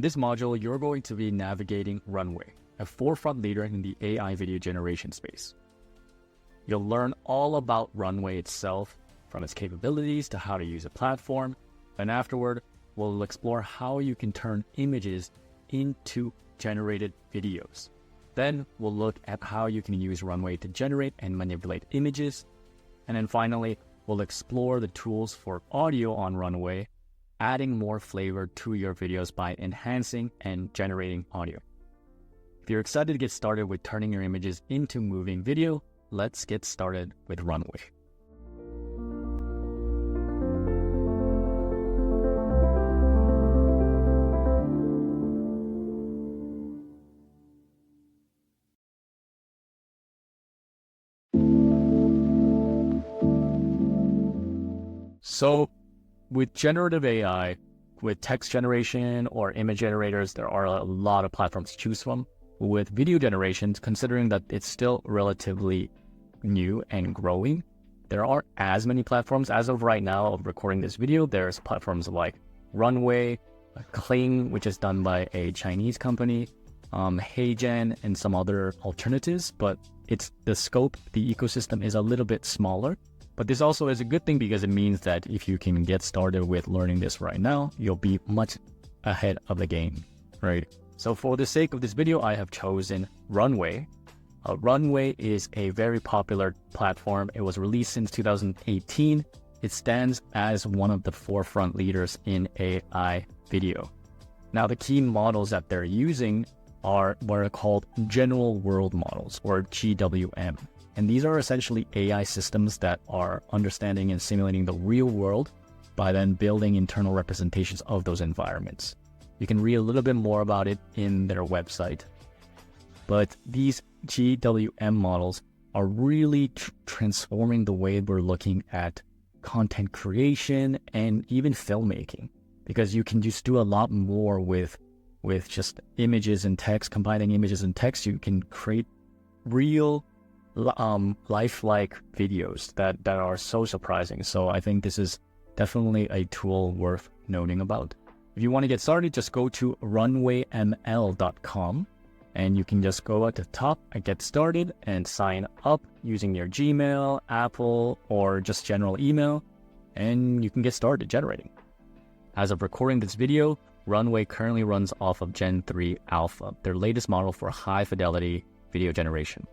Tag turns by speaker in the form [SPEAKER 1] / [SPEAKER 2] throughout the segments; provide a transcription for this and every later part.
[SPEAKER 1] In this module, you're going to be navigating Runway, a forefront leader in the AI video generation space. You'll learn all about Runway itself, from its capabilities to how to use a platform, and afterward, we'll explore how you can turn images into generated videos. Then we'll look at how you can use Runway to generate and manipulate images. And then finally, we'll explore the tools for audio on Runway, adding more flavor to your videos by enhancing and generating audio. If you're excited to get started with turning your images into moving video, let's get started with Runway. So with generative AI, with text generation or image generators, there are a lot of platforms to choose from. With video generations, considering that it's still relatively new and growing, there aren't as many platforms. As of right now of recording this video, there's platforms like Runway, Kling, which is done by a Chinese company, HeyGen, and some other alternatives, but it's the scope, the ecosystem is a little bit smaller. But this also is a good thing because it means that if you can get started with learning this right now, you'll be much ahead of the game, right? So for the sake of this video, I have chosen Runway. Runway is a very popular platform. It was released since 2018. It stands as one of the forefront leaders in AI video. Now, the key models that they're using are what are called general world models, or GWM. And these are essentially AI systems that are understanding and simulating the real world by then building internal representations of those environments. You can read a little bit more about it in their website. But these GWM models are really transforming the way we're looking at content creation and even filmmaking, because you can just do a lot more with just images and text. Combining images and text, you can create real lifelike videos that are so surprising. So I think this is definitely a tool worth noting about. If you want to get started, just go to runwayml.com and you can just go at the top and get started and sign up using your Gmail, Apple, or just general email, and you can get started generating. As of recording this video, Runway currently runs off of Gen 3 Alpha, their latest model for high fidelity video generation.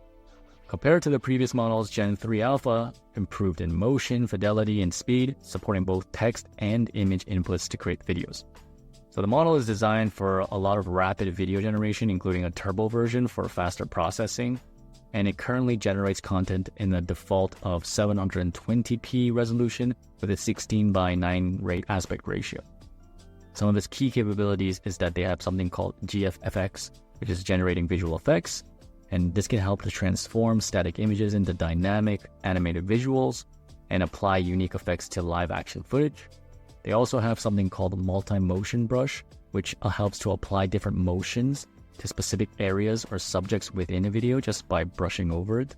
[SPEAKER 1] Compared to the previous models, Gen 3 Alpha improved in motion, fidelity, and speed, supporting both text and image inputs to create videos. So the model is designed for a lot of rapid video generation, including a turbo version for faster processing, and it currently generates content in the default of 720p resolution with a 16:9 aspect ratio. Some of its key capabilities is that they have something called GFFX, which is generating visual effects, and this can help to transform static images into dynamic animated visuals and apply unique effects to live action footage. They also have something called multi-motion brush, which helps to apply different motions to specific areas or subjects within a video just by brushing over it.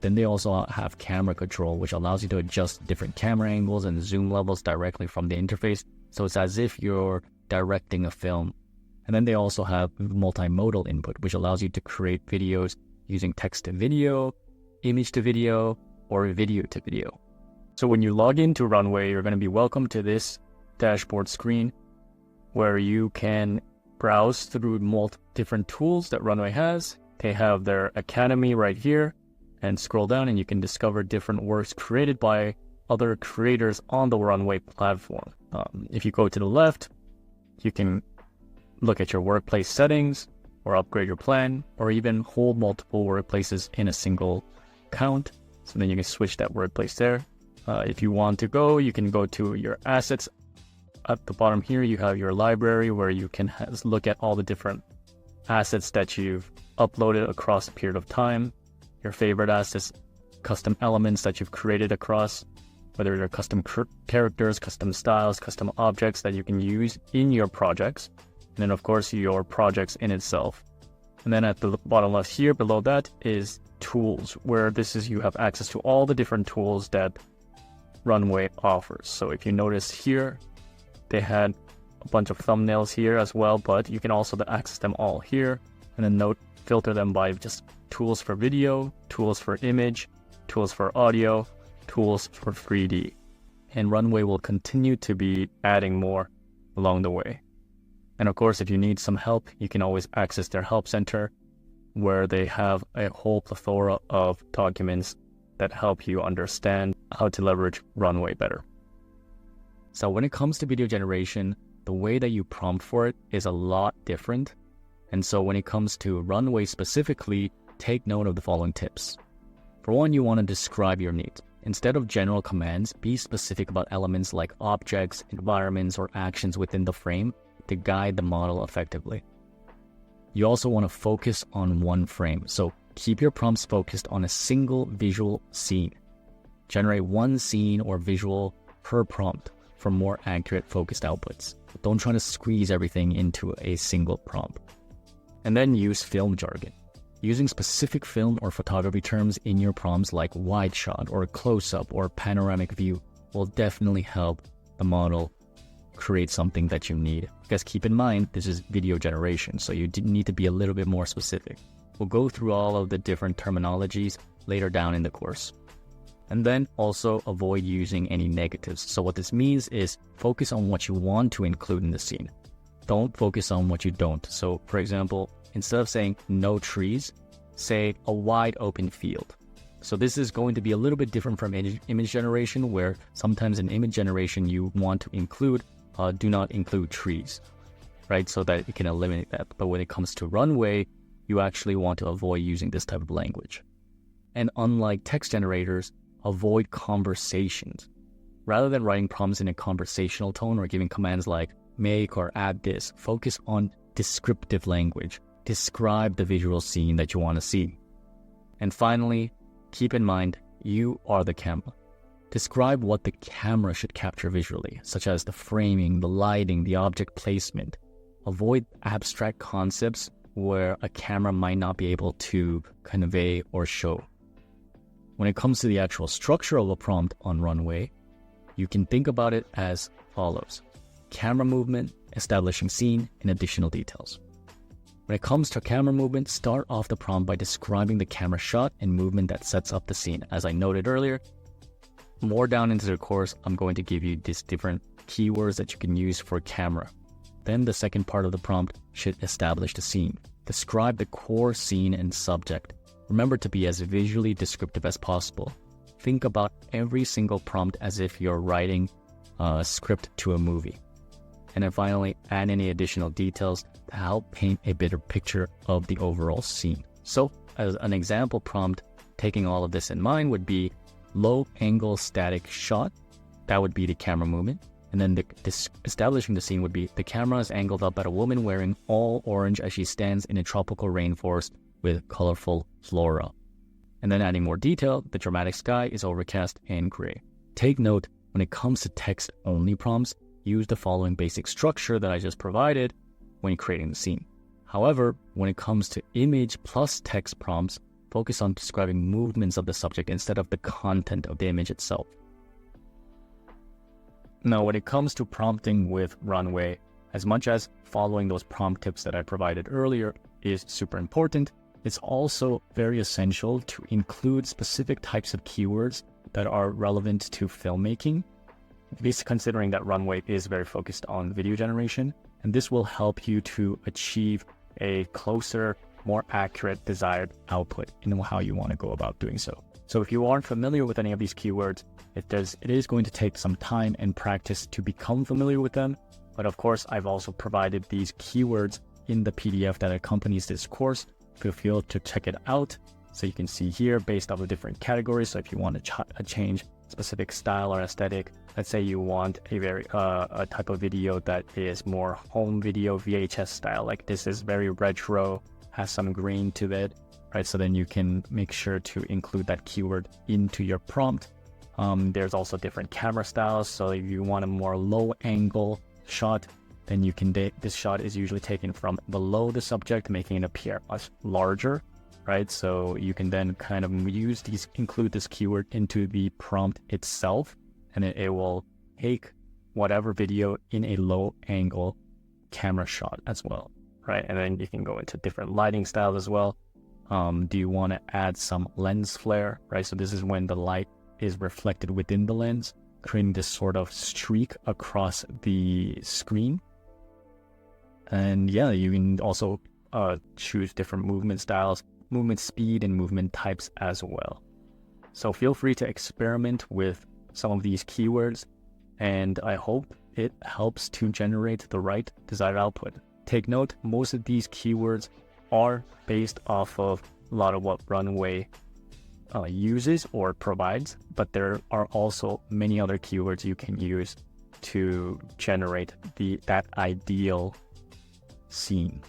[SPEAKER 1] Then they also have camera control, which allows you to adjust different camera angles and zoom levels directly from the interface. So it's as if you're directing a film. And then they also have multimodal input, which allows you to create videos using text to video, image to video, or video to video. So when you log into Runway, you're going to be welcomed to this dashboard screen where you can browse through different tools that Runway has. They have their academy right here, and scroll down and you can discover different works created by other creators on the Runway platform. If you go to the left, you can look at your workplace settings or upgrade your plan, or even hold multiple workplaces in a single account. So then you can switch that workplace there. If you want to go, you can go to your assets. At the bottom here, you have your library where you can look at all the different assets that you've uploaded across a period of time, your favorite assets, custom elements that you've created across, whether they're custom characters, custom styles, custom objects that you can use in your projects. And then of course your projects in itself. And then at the bottom left here below that is tools, where you have access to all the different tools that Runway offers. So if you notice here, they had a bunch of thumbnails here as well, but you can also access them all here, and then filter them by just tools for video, tools for image, tools for audio, tools for 3D. And Runway will continue to be adding more along the way. And of course, if you need some help, you can always access their help center, where they have a whole plethora of documents that help you understand how to leverage Runway better. So when it comes to video generation, the way that you prompt for it is a lot different. And so when it comes to Runway specifically, take note of the following tips. For one, you want to describe your needs. Instead of general commands, be specific about elements like objects, environments, or actions within the frame to guide the model effectively. You also want to focus on one frame. So keep your prompts focused on a single visual scene. Generate one scene or visual per prompt for more accurate focused outputs. Don't try to squeeze everything into a single prompt. And then use film jargon. Using specific film or photography terms in your prompts like wide shot or close-up or panoramic view will definitely help the model create something that you need. Because keep in mind, this is video generation, so you need to be a little bit more specific. We'll go through all of the different terminologies later down in the course. And then also avoid using any negatives. So what this means is focus on what you want to include in the scene. Don't focus on what you don't. So for example, instead of saying no trees, say a wide open field. So this is going to be a little bit different from image generation, where sometimes in image generation you want to include do not include trees, right? So that you can eliminate that. But when it comes to Runway, you actually want to avoid using this type of language. And unlike text generators, avoid conversations. Rather than writing prompts in a conversational tone or giving commands like make or add this, focus on descriptive language. Describe the visual scene that you want to see. And finally, keep in mind, you are the camera. Describe what the camera should capture visually, such as the framing, the lighting, the object placement. Avoid abstract concepts where a camera might not be able to convey or show. When it comes to the actual structure of a prompt on Runway, you can think about it as follows. Camera movement, establishing scene, and additional details. When it comes to camera movement, start off the prompt by describing the camera shot and movement that sets up the scene. As I noted earlier, more down into the course, I'm going to give you these different keywords that you can use for camera. Then the second part of the prompt should establish the scene. Describe the core scene and subject. Remember to be as visually descriptive as possible. Think about every single prompt as if you're writing a script to a movie. And then finally, add any additional details to help paint a better picture of the overall scene. So as an example prompt, taking all of this in mind would be low angle static shot. That would be the camera movement. And then establishing the scene would be the camera is angled up at a woman wearing all orange as she stands in a tropical rainforest with colorful flora. And then adding more detail, the dramatic sky is overcast and gray. Take note, when it comes to text-only prompts, use the following basic structure that I just provided when creating the scene. However, when it comes to image plus text prompts, focus on describing movements of the subject instead of the content of the image itself. Now, when it comes to prompting with Runway, as much as following those prompt tips that I provided earlier is super important, it's also very essential to include specific types of keywords that are relevant to filmmaking, at least considering that Runway is very focused on video generation, and this will help you to achieve a closer, more accurate desired output in how you want to go about doing so. So if you aren't familiar with any of these keywords, it is going to take some time and practice to become familiar with them. But of course, I've also provided these keywords in the PDF that accompanies this course. Feel free to check it out. So you can see here based off of different categories. So if you want to change specific style or aesthetic, let's say you want a type of video that is more home video VHS style, like this is very retro, has some green to it, right? So then you can make sure to include that keyword into your prompt. There's also different camera styles. So if you want a more low angle shot, then you can, this shot is usually taken from below the subject, making it appear much larger, right? So you can then kind of include this keyword into the prompt itself, and it will take whatever video in a low angle camera shot as well, right? And then you can go into different lighting styles as well. Do you want to add some lens flare, right? So this is when the light is reflected within the lens, creating this sort of streak across the screen. And yeah, you can also choose different movement styles, movement speed, and movement types as well. So feel free to experiment with some of these keywords, and I hope it helps to generate the right desired output. Take note, most of these keywords are based off of a lot of what Runway uses or provides, but there are also many other keywords you can use to generate that ideal scene.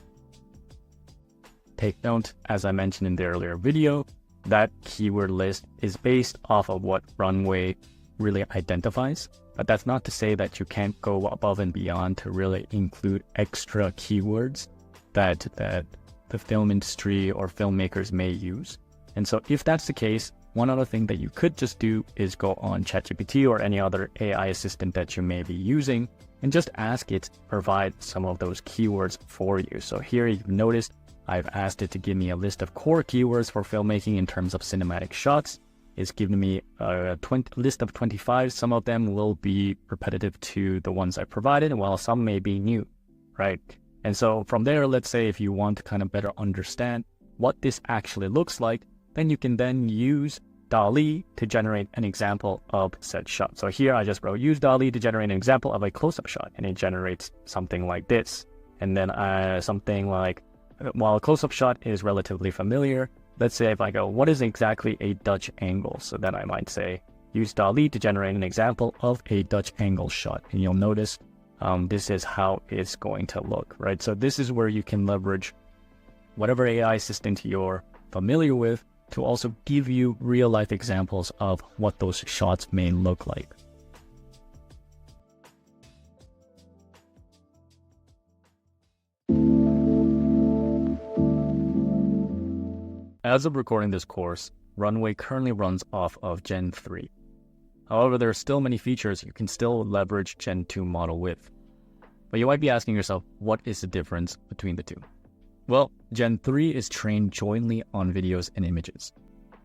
[SPEAKER 1] Take note, as I mentioned in the earlier video, that keyword list is based off of what Runway really identifies, but that's not to say that you can't go above and beyond to really include extra keywords that the film industry or filmmakers may use. And so if that's the case, one other thing that you could just do is go on ChatGPT or any other AI assistant that you may be using and just ask it to provide some of those keywords for you. So here you've noticed I've asked it to give me a list of core keywords for filmmaking in terms of cinematic shots. It's given me a list of 25. Some of them will be repetitive to the ones I provided, while some may be new, right? And so from there, let's say if you want to kind of better understand what this actually looks like, then you can then use DALL-E to generate an example of said shot. So here I just wrote, use DALL-E to generate an example of a close-up shot, and it generates something like this. And then something like, while a close-up shot is relatively familiar, let's say if I go, what is exactly a Dutch angle? So then I might say, use DALL-E to generate an example of a Dutch angle shot. And you'll notice this is how it's going to look, right? So this is where you can leverage whatever AI assistant you're familiar with to also give you real-life examples of what those shots may look like. As of recording this course, Runway currently runs off of Gen 3. However, there are still many features you can still leverage Gen 2 model with. But you might be asking yourself, what is the difference between the two? Well, Gen 3 is trained jointly on videos and images.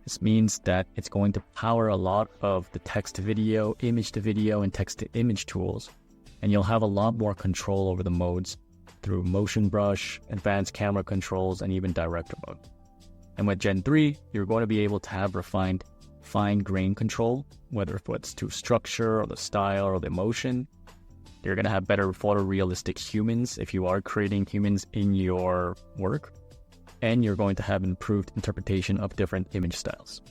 [SPEAKER 1] This means that it's going to power a lot of the text-to-video, image-to-video, and text-to-image tools, and you'll have a lot more control over the modes through motion brush, advanced camera controls, and even director mode. And with Gen 3, you're going to be able to have refined fine-grained control, whether it's to structure or the style or the emotion. You're going to have better photorealistic humans if you are creating humans in your work. And you're going to have improved interpretation of different image styles.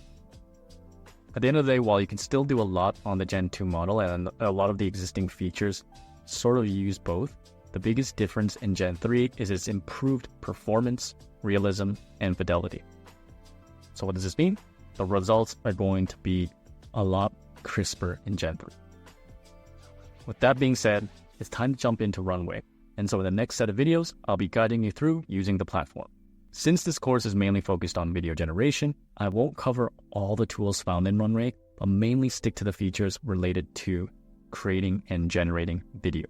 [SPEAKER 1] At the end of the day, while you can still do a lot on the Gen 2 model and a lot of the existing features sort of use both, the biggest difference in Gen 3 is its improved performance, realism, and fidelity. So what does this mean? The results are going to be a lot crisper in Gen 3. With that being said, it's time to jump into Runway. And so in the next set of videos, I'll be guiding you through using the platform. Since this course is mainly focused on video generation, I won't cover all the tools found in Runway, but mainly stick to the features related to creating and generating video.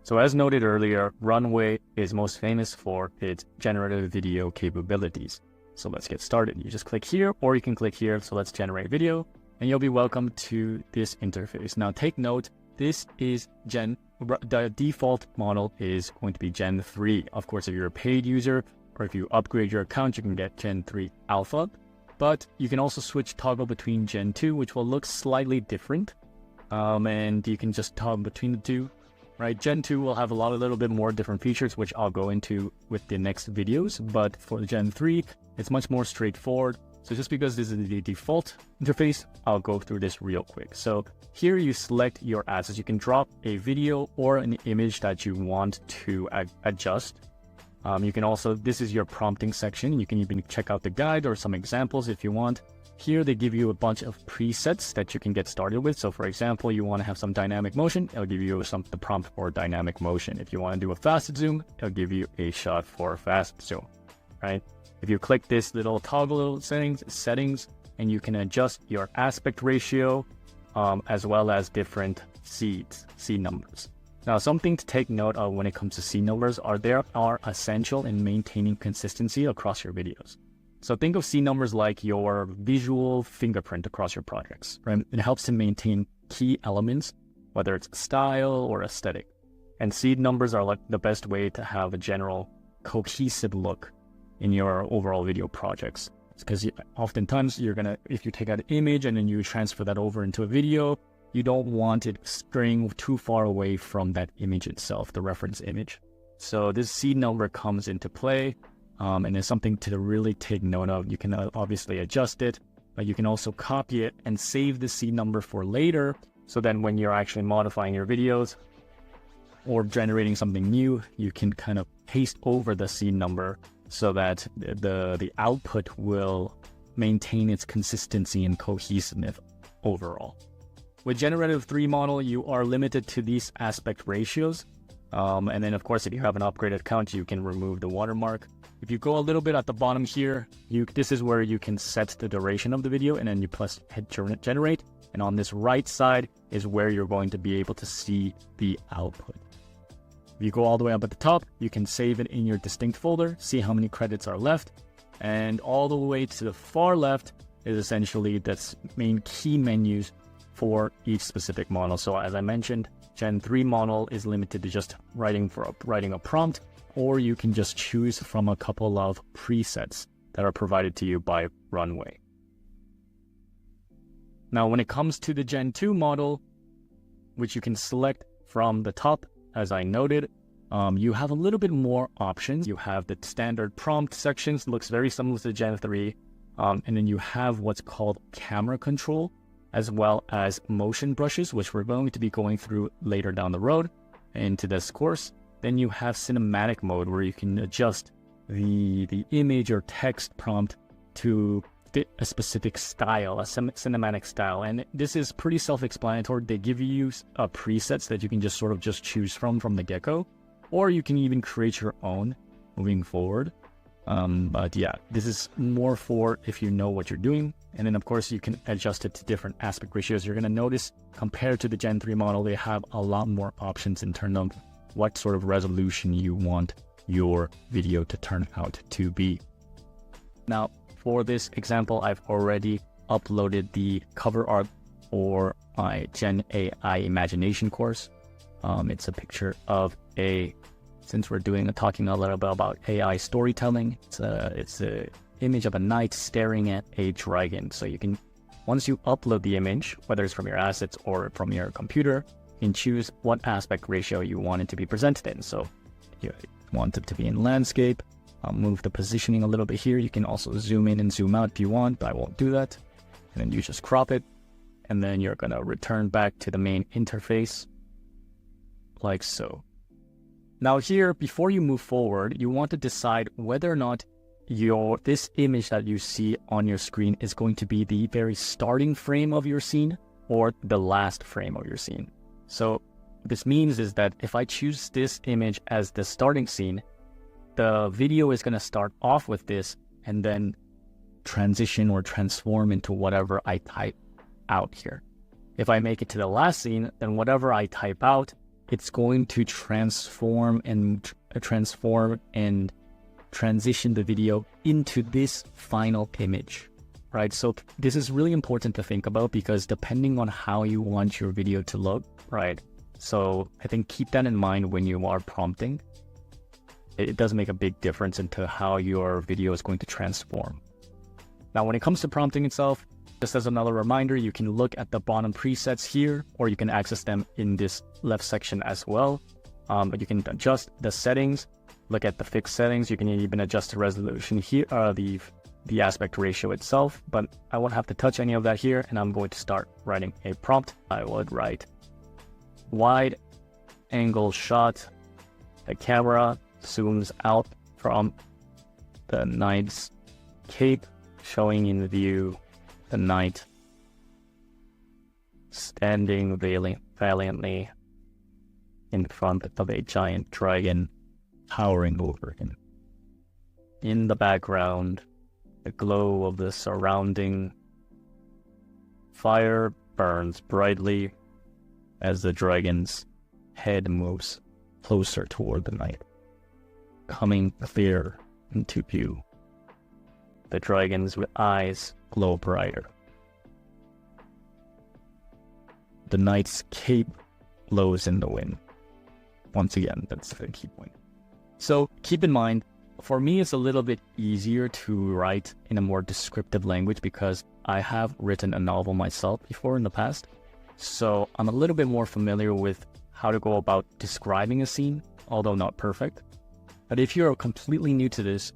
[SPEAKER 1] So as noted earlier, Runway is most famous for its generative video capabilities. So let's get started. You just click here, or you can click here. So let's generate video, and you'll be welcome to this interface. Now take note, this is the default model is going to be Gen 3. Of course, if you're a paid user or if you upgrade your account, you can get Gen 3 Alpha. But you can also toggle between Gen 2, which will look slightly different. And you can just toggle between the two, right? Gen 2 will have a little bit more different features, which I'll go into with the next videos. But for the Gen 3, it's much more straightforward. So just because this is the default interface, I'll go through this real quick. So here you select your assets. You can drop a video or an image that you want to adjust. You can also, this is your prompting section. You can even check out the guide or some examples if you want. Here they give you a bunch of presets that you can get started with. So for example, you want to have some dynamic motion, it'll give you the prompt for dynamic motion. If you want to do a fast zoom, it'll give you a shot for a fast zoom, right? If you click this little toggle settings, and you can adjust your aspect ratio, as well as different seed numbers. Now, something to take note of when it comes to seed numbers are essential in maintaining consistency across your videos. So think of seed numbers like your visual fingerprint across your projects, right? It helps to maintain key elements, whether it's style or aesthetic. And seed numbers are like the best way to have a general cohesive look in your overall video projects. Because oftentimes if you take out an image and then you transfer that over into a video, you don't want it straying too far away from that image itself, the reference image. So this seed number comes into play, and it's something to really take note of. You can obviously adjust it, but you can also copy it and save the seed number for later. So then when you're actually modifying your videos or generating something new, you can kind of paste over the seed number so that the output will maintain its consistency and cohesiveness overall. With Generative 3 model, you are limited to these aspect ratios. And then of course, if you have an upgraded account, you can remove the watermark. If you go a little bit at the bottom here, this is where you can set the duration of the video, and then you hit generate. And on this right side is where you're going to be able to see the output. If you go all the way up at the top, you can save it in your distinct folder, see how many credits are left. And all the way to the far left is essentially the main key menus for each specific model. So as I mentioned, Gen 3 model is limited to just writing a prompt, or you can just choose from a couple of presets that are provided to you by Runway. Now, when it comes to the Gen 2 model, which you can select from the top, as I noted, you have a little bit more options. You have the standard prompt sections, looks very similar to Gen 3, and then you have what's called camera control, as well as motion brushes, which we're going to be going through later down the road into this course. Then you have cinematic mode, where you can adjust the image or text prompt to fit a specific style, a cinematic style. And this is pretty self-explanatory. They give you presets that you can just sort of choose from the get-go, or you can even create your own moving forward. But yeah, this is more for if you know what you're doing. And then of course you can adjust it to different aspect ratios. You're going to notice compared to the Gen 3 model, they have a lot more options in terms of what sort of resolution you want your video to turn out to be. Now, for this example, I've already uploaded the cover art for my Gen AI imagination course. It's a picture of since we're talking a little bit about AI storytelling, it's a image of a knight staring at a dragon. So you can, once you upload the image, whether it's from your assets or from your computer, you can choose what aspect ratio you want it to be presented in. So you want it to be in landscape. I'll move the positioning a little bit here. You can also zoom in and zoom out if you want, but I won't do that. And then you just crop it. And then you're going to return back to the main interface like so. Now here, before you move forward, you want to decide whether or not this image that you see on your screen is going to be the very starting frame of your scene or the last frame of your scene. So what this means is that if I choose this image as the starting scene, the video is going to start off with this and then transition or transform into whatever I type out here. If I make it to the last scene, then whatever I type out, it's going to transform and transition the video into this final image, right? So this is really important to think about, because depending on how you want your video to look, right? So I think keep that in mind when you are prompting. It does make a big difference into how your video is going to transform. Now, when it comes to prompting itself, just as another reminder, you can look at the bottom presets here, or you can access them in this left section as well. But you can adjust the settings, look at the fixed settings. You can even adjust the resolution here, the aspect ratio itself, but I won't have to touch any of that here. And I'm going to start writing a prompt. I would write wide angle shot. The camera zooms out from the knight's cape, showing in view the knight standing valiantly in front of a giant dragon towering over him. In the background, the glow of the surrounding fire burns brightly as the dragon's head moves closer toward the night, coming clear into view. The dragon's eyes glow brighter. The knight's cape blows in the wind. Once again, that's the key point. So keep in mind, for me, it's a little bit easier to write in a more descriptive language because I have written a novel myself before in the past. So I'm a little bit more familiar with how to go about describing a scene, although not perfect. But if you're completely new to this,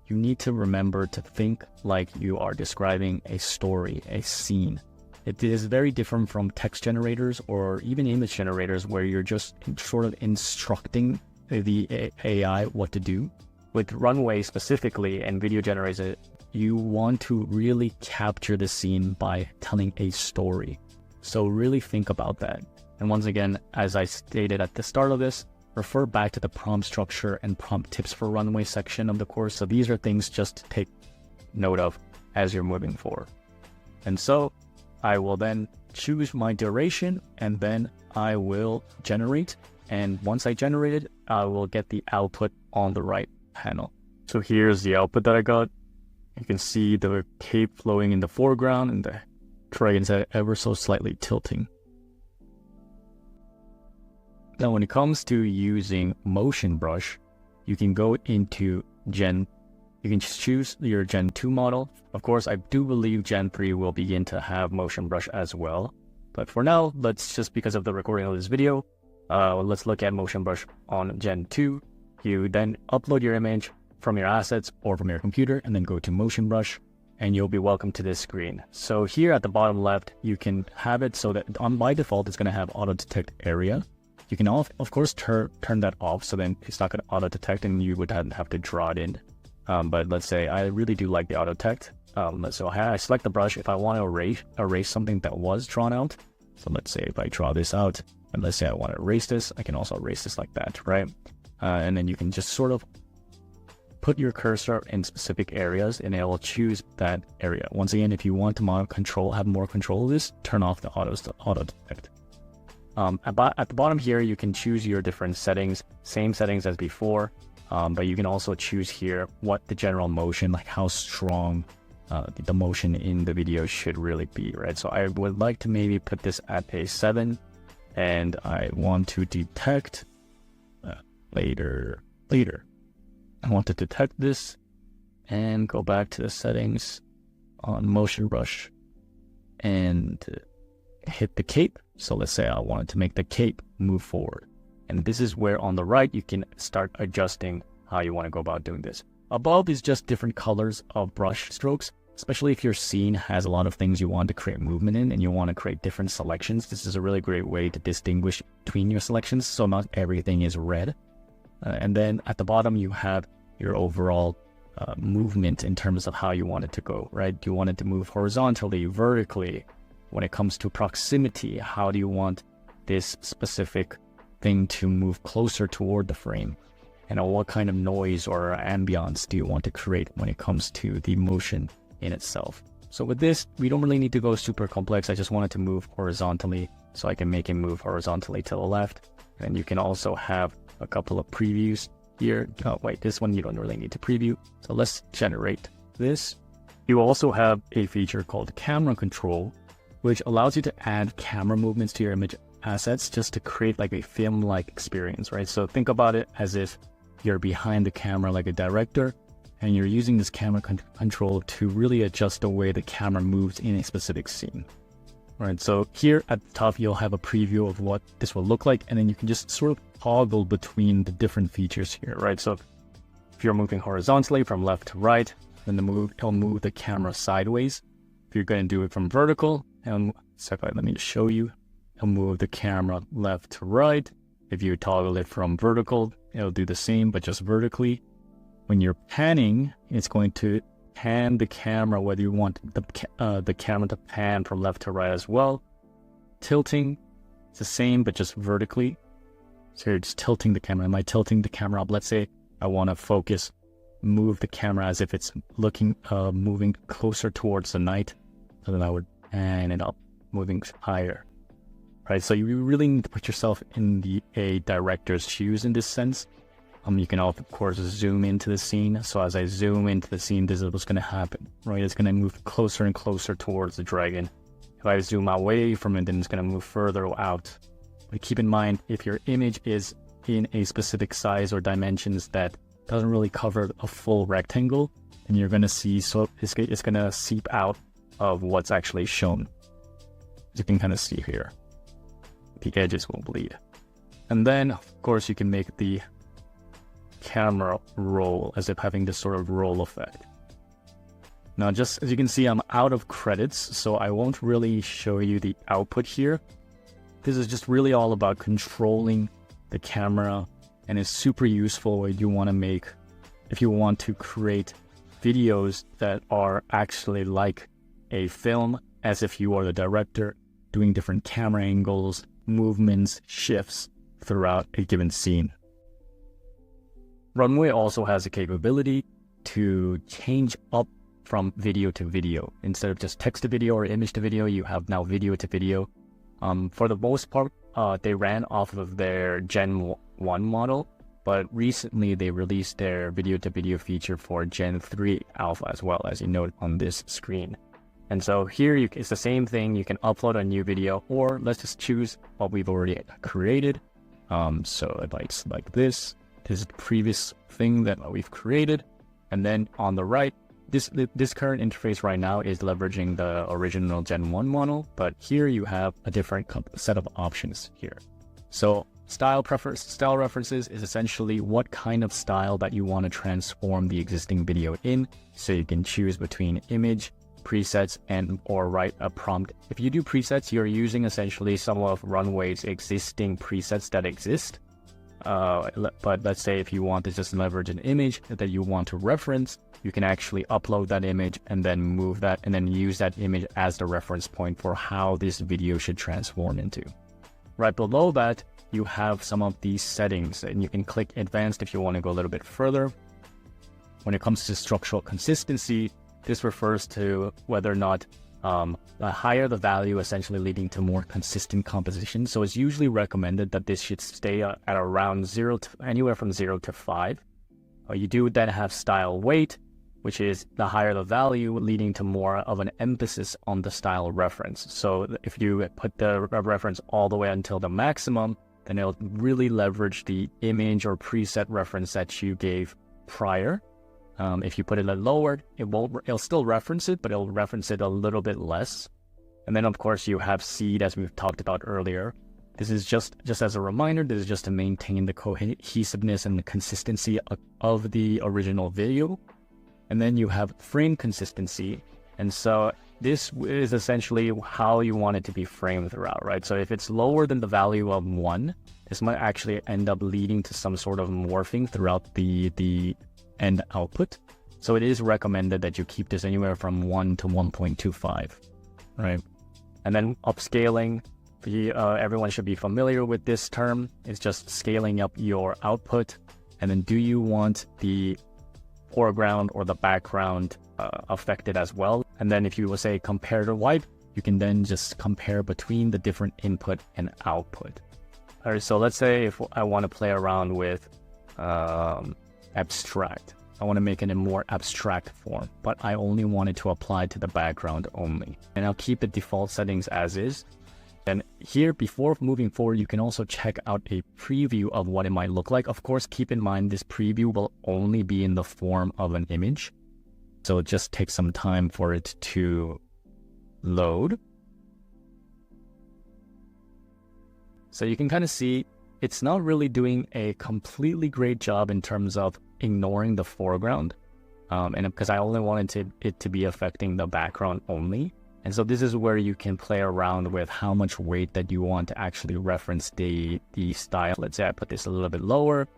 [SPEAKER 1] you need to remember to think like you are describing a story, a scene. It is very different from text generators or even image generators where you're just sort of instructing the AI what to do. With Runway specifically and video generators, you want to really capture the scene by telling a story. So really think about that. And once again, as I stated at the start of this, refer back to the prompt structure and prompt tips for Runway section of the course. So these are things just to take note of as you're moving forward. And so I will then choose my duration and then I will generate. And once I generate it, I will get the output on the right panel. So here's the output that I got. You can see the cape flowing in the foreground and the dragon's head ever so slightly tilting. Now, when it comes to using motion brush, you can go into you can just choose your Gen 2 model. Of course, I do believe Gen 3 will begin to have motion brush as well. But for now, let's just because of the recording of this video, let's look at motion brush on Gen 2. You then upload your image from your assets or from your computer and then go to motion brush and you'll be welcome to this screen. So here at the bottom left, you can have it so that by default, it's going to have auto detect area. You can of course turn that off, so then it's not going to auto detect and you would have to draw it in. But let's say I really do like the auto detect. So I select the brush if I want to erase something that was drawn out. So let's say if I draw this out, and let's say I want to erase this, I can also erase this like that, right? And then you can just sort of put your cursor in specific areas and it will choose that area. Once again, if you want to have more control of this, turn off the auto detect. At the bottom here, you can choose your different settings, same settings as before, but you can also choose here what the general motion, like how strong the motion in the video should really be, right? So I would like to maybe put this at a 7, and I want to detect later. I want to detect this and go back to the settings on motion brush and hit the cape. So let's say I wanted to make the cape move forward. And this is where on the right, you can start adjusting how you want to go about doing this. Above is just different colors of brush strokes, especially if your scene has a lot of things you want to create movement in and you want to create different selections. This is a really great way to distinguish between your selections, so not everything is red. And then at the bottom, you have your overall movement in terms of how you want it to go, right? Do you want it to move horizontally, vertically? When it comes to proximity, how do you want this specific thing to move closer toward the frame? And what kind of noise or ambience do you want to create when it comes to the motion in itself? So with this, we don't really need to go super complex. I just wanted to move horizontally so I can make it move horizontally to the left. And you can also have a couple of previews here. Oh, wait, this one you don't really need to preview. So let's generate this. You also have a feature called camera control, which allows you to add camera movements to your image assets just to create like a film-like experience, right? So think about it as if you're behind the camera like a director and you're using this camera control to really adjust the way the camera moves in a specific scene, right? So here at the top, you'll have a preview of what this will look like, and then you can just sort of toggle between the different features here, right? So if you're moving horizontally from left to right, then it'll move the camera sideways. If you're going to do it from vertical, and let me just show you. It'll move the camera left to right. If you toggle it from vertical, it'll do the same, but just vertically. When you're panning, it's going to pan the camera, whether you want the camera to pan from left to right as well. Tilting, it's the same, but just vertically. So you're just tilting the camera. Am I tilting the camera up? Let's say I want to move the camera as if it's moving closer towards the night. So then I would pan it up moving higher, right? So you really need to put yourself in a director's shoes in this sense. You can of course zoom into the scene. So as I zoom into the scene, this is what's going to happen, right? It's going to move closer and closer towards the dragon. If I zoom away from it, then it's going to move further out. But keep in mind, if your image is in a specific size or dimensions that doesn't really cover a full rectangle, and you're going to see, so it's going to seep out of what's actually shown. As you can kind of see here, the edges will bleed. And then of course you can make the camera roll as if having this sort of roll effect. Now, just as you can see, I'm out of credits, so I won't really show you the output here. This is just really all about controlling the camera, and it's super useful if you want to create videos that are actually like a film, as if you are the director, doing different camera angles, movements, shifts throughout a given scene. Runway also has a capability to change up from video to video. Instead of just text to video or image to video, you have now video to video. For the most part, they ran off of their Gen 1 model, but recently they released their video to video feature for Gen 3 Alpha as well, as you note on this screen. And so here it's the same thing. You can upload a new video, or let's just choose what we've already created. So if I select this is the previous thing that we've created. And then on the right, this current interface right now is leveraging the original Gen 1 model, but here you have a different set of options here. So style references is essentially what kind of style that you want to transform the existing video in. So you can choose between image, presets, and or write a prompt. If you do presets, you're using essentially some of Runway's existing presets that exist. But let's say if you want to just leverage an image that you want to reference, you can actually upload that image and then move that and then use that image as the reference point for how this video should transform into. Right below that, you have some of these settings, and you can click advanced if you want to go a little bit further. When it comes to structural consistency, this refers to whether or not the higher the value, essentially leading to more consistent composition. So it's usually recommended that this should stay at around anywhere from 0 to 5. You do then have style weight, which is the higher the value, leading to more of an emphasis on the style reference. So if you put the reference all the way until the maximum, then it'll really leverage the image or preset reference that you gave prior. If you put it lower, it'll still reference it, but it'll reference it a little bit less. And then of course you have seed, as we've talked about earlier. This is just as a reminder, this is just to maintain the cohesiveness and the consistency of the original video. And then you have frame consistency. And so this is essentially how you want it to be framed throughout, right? So if it's lower than the value of 1, this might actually end up leading to some sort of morphing throughout the end output. So it is recommended that you keep this anywhere from 1 to 1.25, right? And then upscaling, everyone should be familiar with this term. It's just scaling up your output. And then do you want the foreground or the background affected as well? And then if you will say compare to wipe, you can then just compare between the different input and output. All right, so let's say if I want to play around with abstract. I want to make it in more abstract form, but I only want it to apply to the background only. And I'll keep the default settings as is. And here, before moving forward, you can also check out a preview of what it might look like. Of course, keep in mind this preview will only be in the form of an image. So it just takes some time for it to load. So you can kind of see it's not really doing a completely great job in terms of ignoring the foreground. And because I only wanted it to be affecting the background only. And so this is where you can play around with how much weight that you want to actually reference the style. Let's say I put this a little bit lower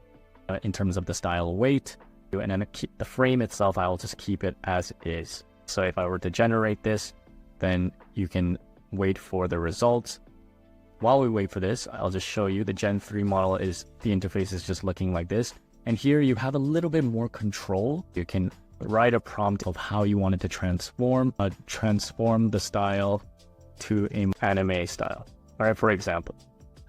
[SPEAKER 1] in terms of the style weight. And then keep the frame itself, I'll just keep it as is. So if I were to generate this, then you can wait for the results. While we wait for this, I'll just show you the Gen 3 model the interface is just looking like this. And here you have a little bit more control. You can write a prompt of how you want it to transform the style. to an anime style, all right, for example.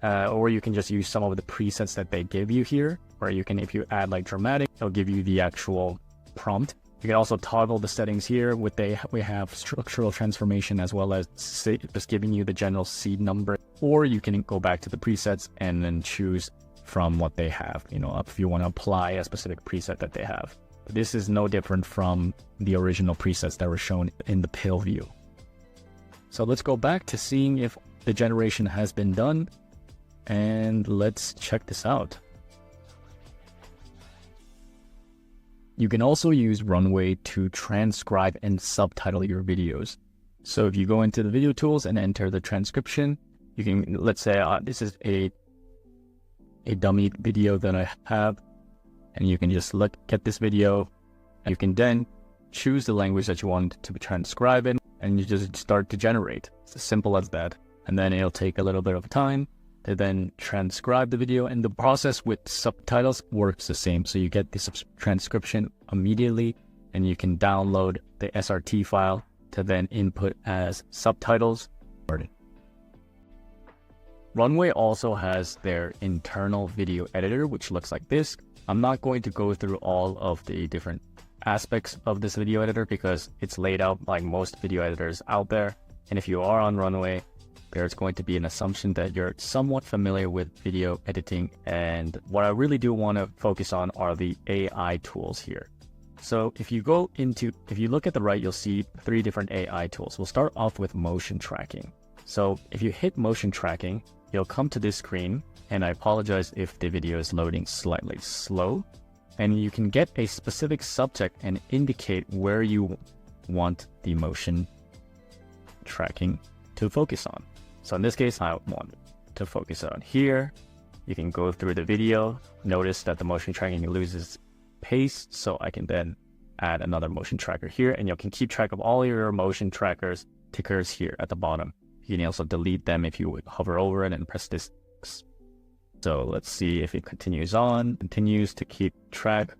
[SPEAKER 1] Or you can just use some of the presets that they give you here, or you can, if you add like dramatic, it'll give you the actual prompt. You can also toggle the settings here with we have structural transformation as well as just giving you the general seed number, or you can go back to the presets and then choose from what they have, you know, if you want to apply a specific preset that they have. But this is no different from the original presets that were shown in the pill view. So let's go back to seeing if the generation has been done, and let's check this out. You can also use Runway to transcribe and subtitle your videos. So if you go into the video tools and enter the transcription, you can, let's say this is a dummy video that I have, and you can just look at this video, and you can then choose the language that you want to be transcribed in, and you just start to generate. It's as simple as that. And then it'll take a little bit of time to then transcribe the video, and the process with subtitles works the same. So you get this transcription immediately, and you can download the SRT file to then input as subtitles. Runway also has their internal video editor, which looks like this. I'm not going to go through all of the different aspects of this video editor because it's laid out like most video editors out there. And if you are on Runway, there's going to be an assumption that you're somewhat familiar with video editing. And what I really do want to focus on are the AI tools here. So if you look at the right, you'll see 3 different AI tools. We'll start off with motion tracking. So if you hit motion tracking, you'll come to this screen, and I apologize if the video is loading slightly slow. And you can get a specific subject and indicate where you want the motion tracking to focus on. So in this case, I want to focus on here. You can go through the video. Notice that the motion tracking loses pace, so I can then add another motion tracker here, and you can keep track of all your motion trackers tickers here at the bottom. You can also delete them if you would hover over it and press this. So let's see if it continues to keep track.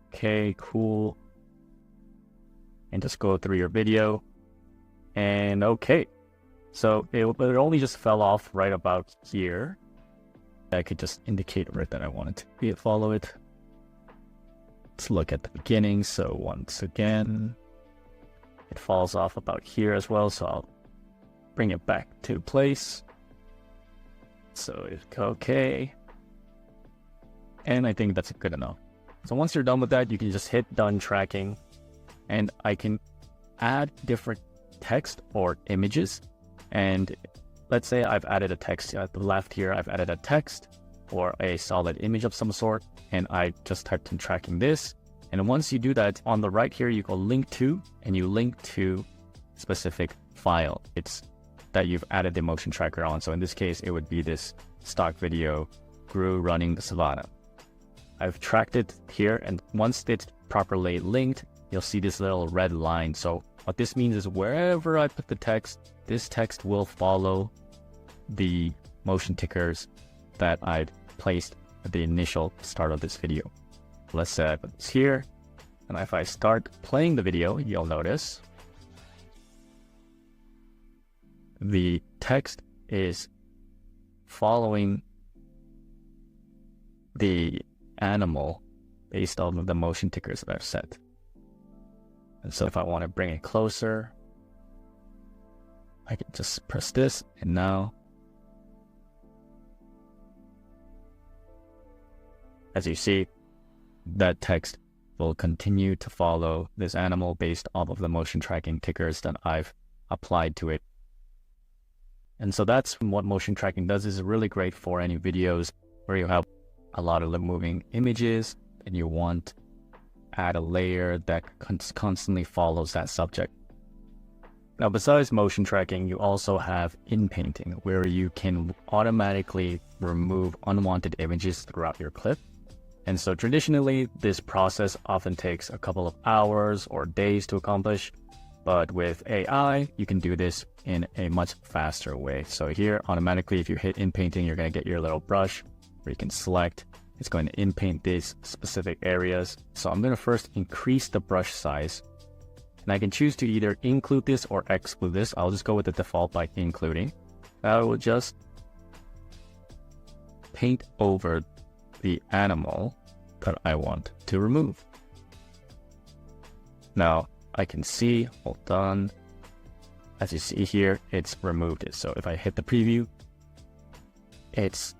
[SPEAKER 1] Okay, cool. And just go through your video. And okay. So it only just fell off right about here. I could just indicate right that I wanted to follow it. Let's look at the beginning. So once again, it falls off about here as well. So I'll bring it back to place. So it's okay. And I think that's good enough. So once you're done with that, you can just hit done tracking, and I can add different text or images. And let's say I've added a text at the left here. I've added a text or a solid image of some sort, and I just typed in tracking this. And once you do that, on the right here, you go link to, and you link to specific file. It's that you've added the motion tracker on. So in this case, it would be this stock video, Gru running the savannah. I've tracked it here, and once it's properly linked, you'll see this little red line. So what this means is wherever I put the text, this text will follow the motion tickers that I'd placed at the initial start of this video. Let's say I put this here, and if I start playing the video, you'll notice the text is following the animal based on the motion tickers that I've set. And so if I want to bring it closer, I can just press this, and now, as you see, that text will continue to follow this animal based off of the motion tracking tickers that I've applied to it. And so that's what motion tracking does. Is really great for any videos where you have a lot of the moving images and you want to add a layer that constantly follows that subject. Now, besides motion tracking, you also have in-painting, where you can automatically remove unwanted images throughout your clip. And so traditionally, this process often takes a couple of hours or days to accomplish. But with AI, you can do this in a much faster way. So here, automatically, if you hit in-painting, you're going to get your little brush where you can select. It's going to in-paint these specific areas. So I'm going to first increase the brush size And I can choose to either include this or exclude this. I'll just go with the default by including. I will just paint over the animal that I want to remove. Now I can see, hold on, as you see here, it's removed it. So if I hit the preview, it's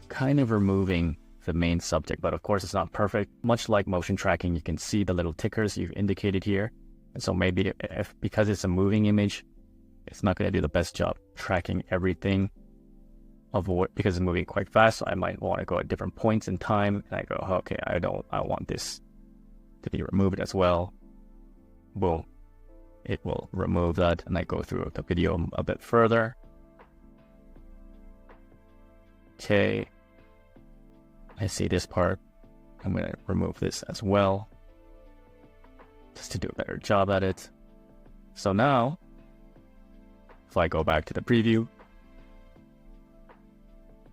[SPEAKER 1] kind of removing the main subject, but of course it's not perfect. Much like motion tracking, you can see the little tickers you've indicated here. And so maybe because it's a moving image, it's not going to do the best job tracking everything because it's moving quite fast. So I might want to go at different points in time, and I go, okay, I want this to be removed as well. Boom, it will remove that, and I go through the video a bit further. Okay, I see this part. I'm going to remove this as well, just to do a better job at it. So now, if I go back to the preview,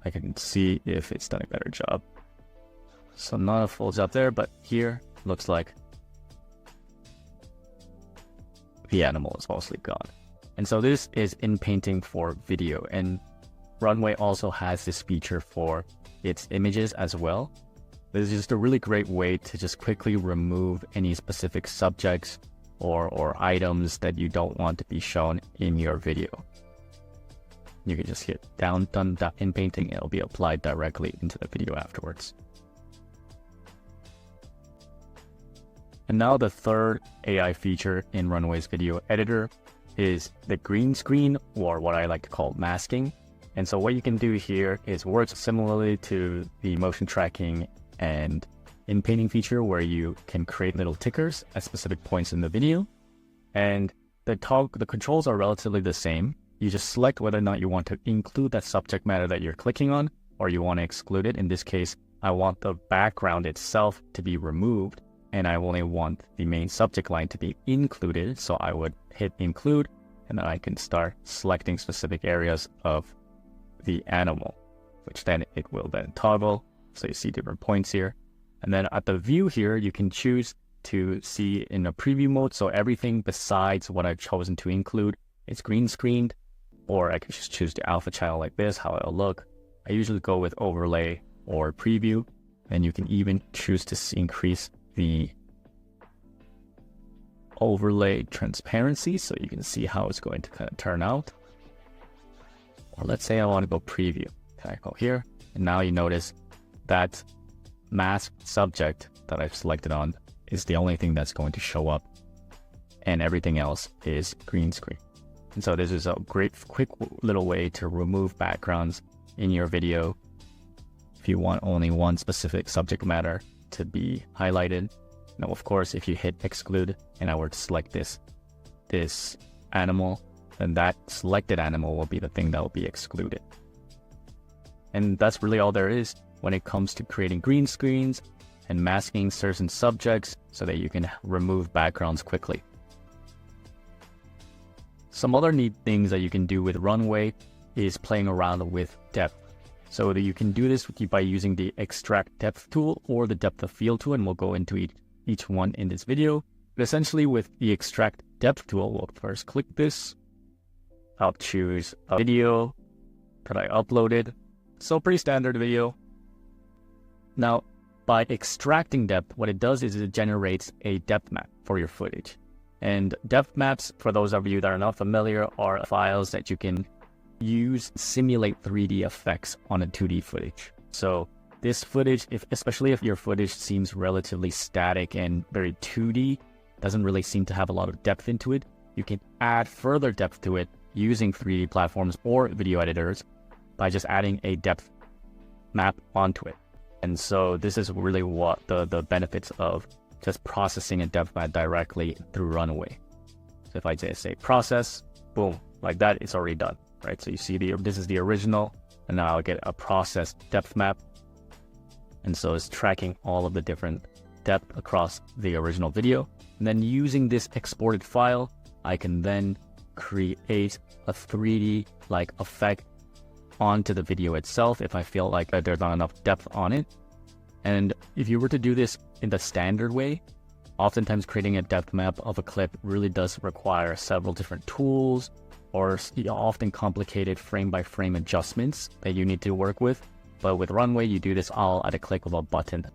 [SPEAKER 1] I can see if it's done a better job. So not a full job there, but here looks like the animal is mostly gone. And so this is in painting for video, and Runway also has this feature for its images as well. This is just a really great way to just quickly remove any specific subjects or items that you don't want to be shown in your video. You can just hit done in painting, and it'll be applied directly into the video afterwards. And now the third AI feature in Runway's video editor is the green screen, or what I like to call masking. And so what you can do here is work similarly to the motion tracking and in painting feature, where you can create little tickers at specific points in the video. And the controls are relatively the same. You just select whether or not you want to include that subject matter that you're clicking on, or you want to exclude it. In this case, I want the background itself to be removed, and I only want the main subject line to be included. So I would hit include, and then I can start selecting specific areas of the animal, which then it will then toggle. So you see different points here. And then at the view here, you can choose to see in a preview mode. So everything besides what I've chosen to include is green screened, or I can just choose the alpha channel like this, how it'll look. I usually go with overlay or preview, and you can even choose to increase the overlay transparency so you can see how it's going to kind of turn out. Or let's say I want to go preview. Can I go here? And now you notice that masked subject that I've selected on is the only thing that's going to show up, and everything else is green screen. And so this is a great quick little way to remove backgrounds in your video if you want only one specific subject matter to be highlighted. Now, of course, if you hit exclude and I were to select this animal, then that selected animal will be the thing that will be excluded. And that's really all there is when it comes to creating green screens and masking certain subjects so that you can remove backgrounds quickly. Some other neat things that you can do with Runway is playing around with depth. So that you can do this by using the extract depth tool or the depth of field tool, and we'll go into each one in this video. But essentially with the extract depth tool, we'll first click this. I'll choose a video that I uploaded. So pretty standard video. Now, by extracting depth, what it does is it generates a depth map for your footage. And depth maps, for those of you that are not familiar, are files that you can use to simulate 3D effects on a 2D footage. So this footage, especially if your footage seems relatively static and very 2D, doesn't really seem to have a lot of depth into it, you can add further depth to it using 3D platforms or video editors by just adding a depth map onto it. And so this is really what the benefits of just processing a depth map directly through Runway. So if I just say process, boom, like that, it's already done, right? So you see this is the original, and now I'll get a processed depth map. And so it's tracking all of the different depth across the original video. And then using this exported file, I can then create a 3D like effect onto the video itself if I feel like there's not enough depth on it. And if you were to do this in the standard way, Oftentimes creating a depth map of a clip really does require several different tools or often complicated frame-by-frame adjustments that you need to work with. But with Runway, you do this all at a click of a button.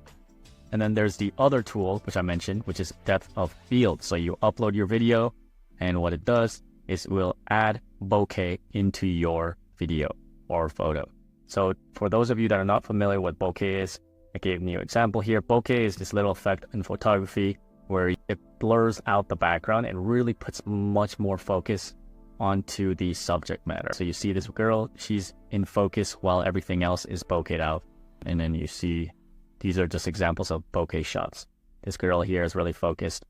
[SPEAKER 1] And then there's the other tool, which I mentioned, which is depth of field. So you upload your video, and what it does is it will add bokeh into your video or photo. So for those of you that are not familiar with bokeh is, I gave you an example here. Bokeh is this little effect in photography where it blurs out the background and really puts much more focus onto the subject matter. So you see this girl, she's in focus while everything else is bokeh'd out. And then you see, these are just examples of bokeh shots. This girl here is really focused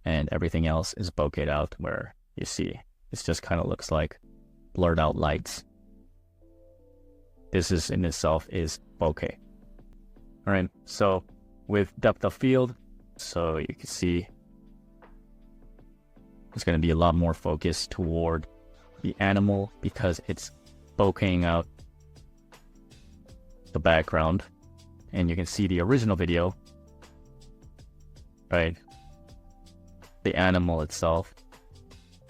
[SPEAKER 1] and everything else is bokeh'd out, where you see, this just kind of looks like blurred out lights. This is in itself is bokeh. All right, so with depth of field, so you can see it's going to be a lot more focused toward the animal because it's bokehing out the background. And you can see the original video, right? The animal itself,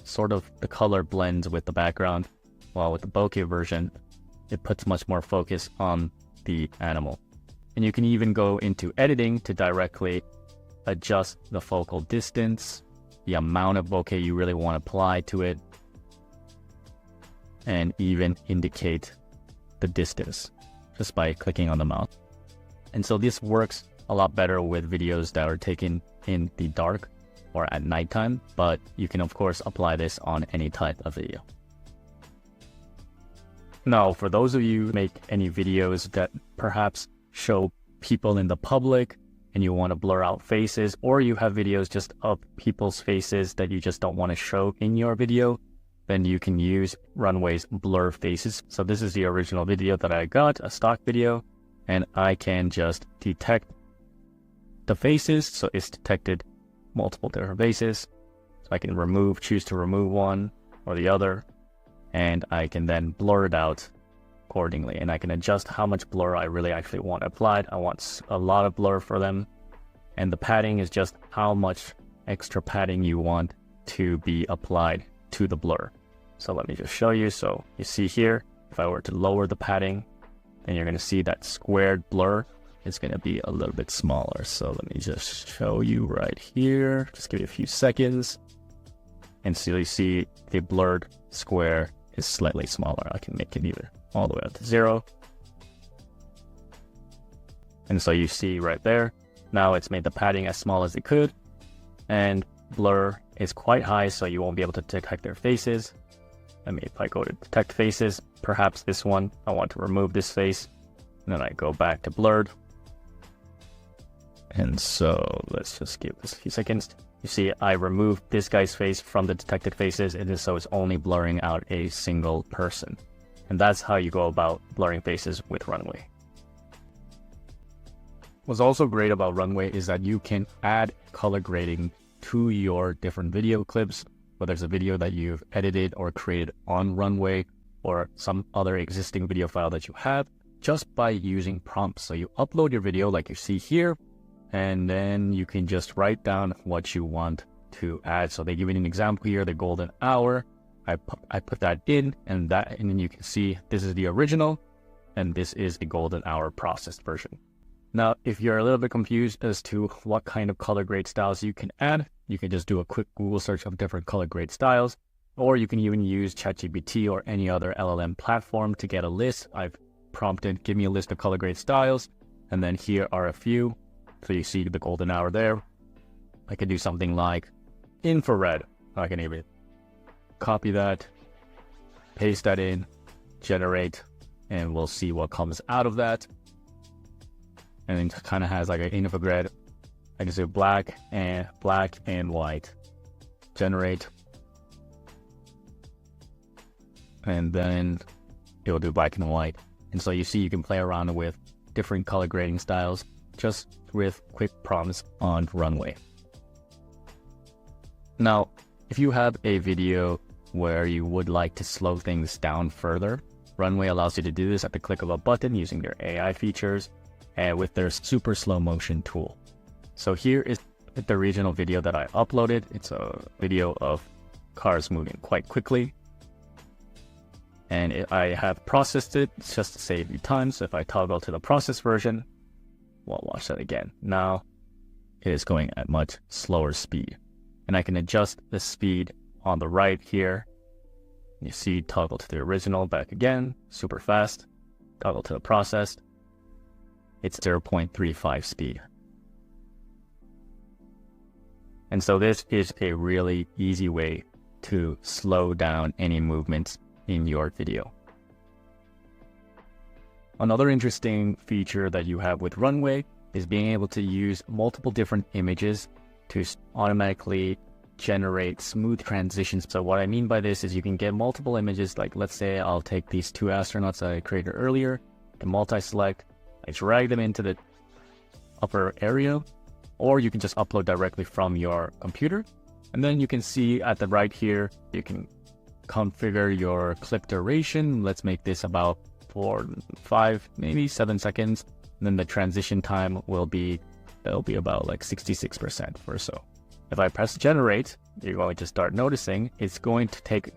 [SPEAKER 1] sort of the color blends with the background, while with the bokeh version, it puts much more focus on the animal. And you can even go into editing to directly adjust the focal distance, the amount of bokeh you really want to apply to it, and even indicate the distance just by clicking on the mouse. And so this works a lot better with videos that are taken in the dark or at nighttime, but you can of course apply this on any type of video. Now, for those of you who make any videos that perhaps show people in the public and you want to blur out faces, or you have videos just of people's faces that you just don't want to show in your video, then you can use Runway's blur faces. So this is the original video that I got, a stock video, and I can just detect the faces. So it's detected multiple different faces. So I can choose to remove one or the other, and I can then blur it out accordingly. And I can adjust how much blur I really actually want applied. I want a lot of blur for them. And the padding is just how much extra padding you want to be applied to the blur. So let me just show you. So you see here, if I were to lower the padding, then you're going to see that squared blur is going to be a little bit smaller. So let me just show you right here. Just give you a few seconds. And so you see the blurred square is slightly smaller. I can make it either all the way up to 0. And so you see right there, now it's made the padding as small as it could, and blur is quite high, so you won't be able to detect their faces. If I go to detect faces, perhaps this one, I want to remove this face, and then I go back to blurred. And so let's just give this a few seconds. You see, I removed this guy's face from the detected faces, and so it's only blurring out a single person. And that's how you go about blurring faces with Runway. What's also great about Runway is that you can add color grading to your different video clips, whether it's a video that you've edited or created on Runway or some other existing video file that you have, just by using prompts. So you upload your video like you see here, and then you can just write down what you want to add. So they give you an example here, the golden hour. I put that in, and then you can see this is the original, and this is the golden hour processed version. Now, if you're a little bit confused as to what kind of color grade styles you can add, you can just do a quick Google search of different color grade styles, or you can even use ChatGPT or any other LLM platform to get a list. I've prompted, give me a list of color grade styles, and then here are a few. So you see the golden hour there. I can do something like infrared. I can even copy that, paste that in, generate, and we'll see what comes out of that. And it kind of has like an infrared. I can say black and white. Generate. And then it will do black and white. And so you see you can play around with different color grading styles just with quick prompts on Runway. Now, if you have a video where you would like to slow things down further, Runway allows you to do this at the click of a button using their AI features and with their super slow motion tool. So here is at the original video that I uploaded. It's a video of cars moving quite quickly. And I have processed it just to save you time. So if I toggle to the process version, well, watch that again. Now it is going at much slower speed. And I can adjust the speed on the right here. You see, toggle to the original, back again, super fast. Toggle to the processed. It's 0.35 speed. And so this is a really easy way to slow down any movements in your video. Another interesting feature that you have with Runway is being able to use multiple different images to automatically generate smooth transitions. So what I mean by this is you can get multiple images, like let's say I'll take these two astronauts that I created earlier, and multi-select, I drag them into the upper area, or you can just upload directly from your computer. And then you can see at the right here, you can configure your clip duration. Let's make this about 4, 5, maybe 7 seconds. And then the transition time will be, that'll be about like 66% or so. If I press generate, you're going to start noticing it's going to take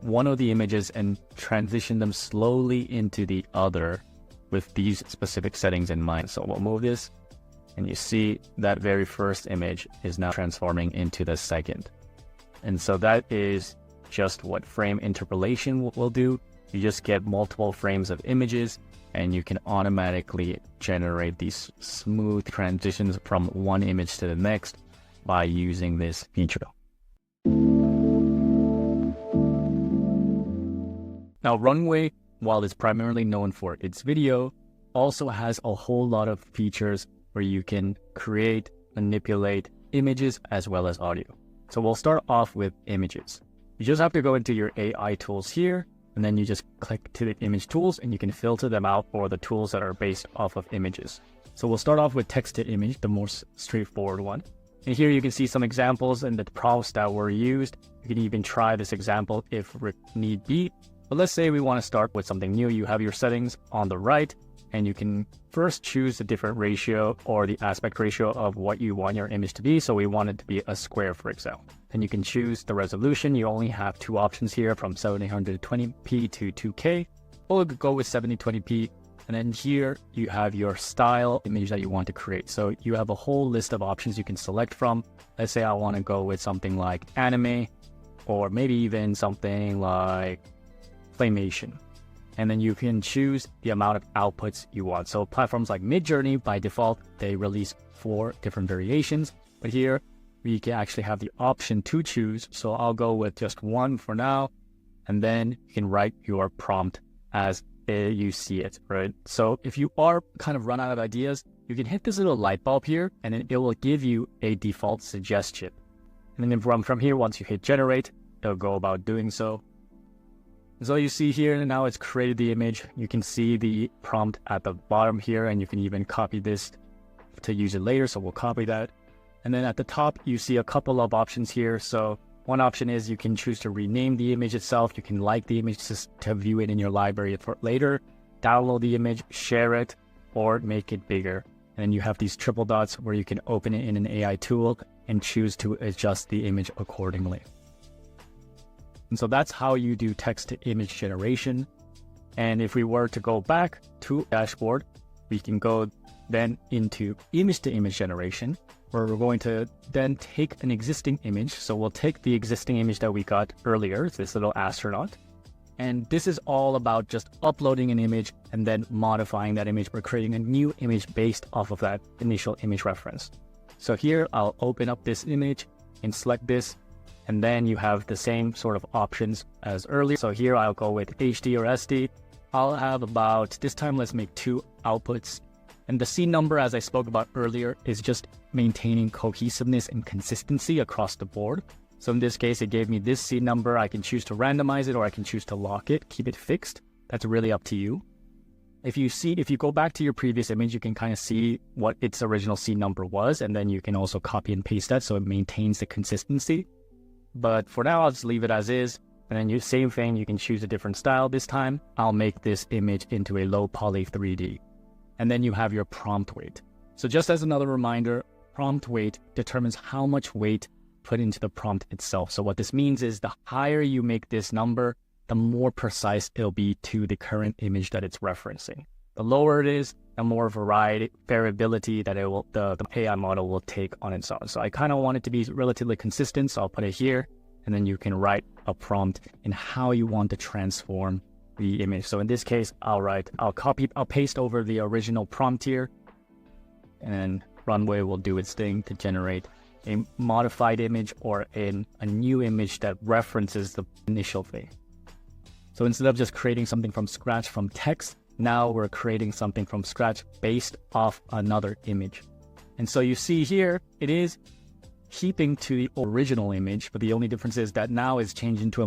[SPEAKER 1] one of the images and transition them slowly into the other with these specific settings in mind. So we'll move this, and you see that very first image is now transforming into the second. And so that is just what frame interpolation will do. You just get multiple frames of images, and you can automatically generate these smooth transitions from one image to the next by using this feature. Now, Runway, while it's primarily known for its video, also has a whole lot of features where you can create, manipulate images as well as audio. So we'll start off with images. You just have to go into your AI tools here, and then you just click to the image tools, and you can filter them out for the tools that are based off of images. So we'll start off with text to image, the most straightforward one. And here you can see some examples and the prompts that were used. You can even try this example if need be. But let's say we want to start with something new. You have your settings on the right, and you can first choose a different ratio or the aspect ratio of what you want your image to be. So we want it to be a square, for example. Then you can choose the resolution. You only have two options here, from 720p to 2K. We'll go with 7020p. And then here you have your style image that you want to create. So you have a whole list of options you can select from. Let's say I want to go with something like anime, or maybe even something like claymation. And then you can choose the amount of outputs you want. So platforms like Midjourney, by default, they release 4 different variations. But here we can actually have the option to choose. So I'll go with just one for now. And then you can write your prompt as you see it, right? So if you are kind of run out of ideas, you can hit this little light bulb here, and then it will give you a default suggestion. And then from here, once you hit generate, it'll go about doing so. So you see here, now it's created the image. You can see the prompt at the bottom here, and you can even copy this to use it later. So we'll copy that. And then at the top, you see a couple of options here. So one option is you can choose to rename the image itself. You can like the image to view it in your library for later, download the image, share it, or make it bigger. And then you have these triple dots where you can open it in an AI tool and choose to adjust the image accordingly. And so that's how you do text to image generation. And if we were to go back to dashboard, we can go then into image to image generation, where we're going to then take an existing image. So we'll take the existing image that we got earlier, this little astronaut. And this is all about just uploading an image and then modifying that image. We're creating a new image based off of that initial image reference. So here I'll open up this image and select this. And then you have the same sort of options as earlier. So here I'll go with HD or SD. I'll have about, this time let's make 2 outputs. And the scene number, as I spoke about earlier, is just maintaining cohesiveness and consistency across the board. So in this case, it gave me this scene number. I can choose to randomize it, or I can choose to lock it, keep it fixed. That's really up to you. If you go back to your previous image, you can kind of see what its original scene number was, and then you can also copy and paste that so it maintains the consistency. But for now, I'll just leave it as is. And then same thing, you can choose a different style this time. I'll make this image into a low poly 3D. And then you have your prompt weight. So just as another reminder, prompt weight determines how much weight put into the prompt itself. So what this means is the higher you make this number, the more precise it'll be to the current image that it's referencing. The lower it is, the more variability that the AI model will take on its own. So I kind of want it to be relatively consistent, so I'll put it here, and then you can write a prompt in how you want to transform the image. So in this case, I'll paste over the original prompt here, and then Runway will do its thing to generate a modified image or a new image that references the initial thing. So instead of just creating something from scratch from text, now we're creating something from scratch based off another image. And so you see here, it is keeping to the original image, but the only difference is that now it's changed into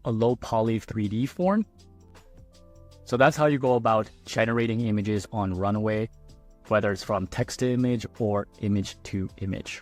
[SPEAKER 1] a low poly 3D form. So that's how you go about generating images on Runway, whether it's from text to image or image to image.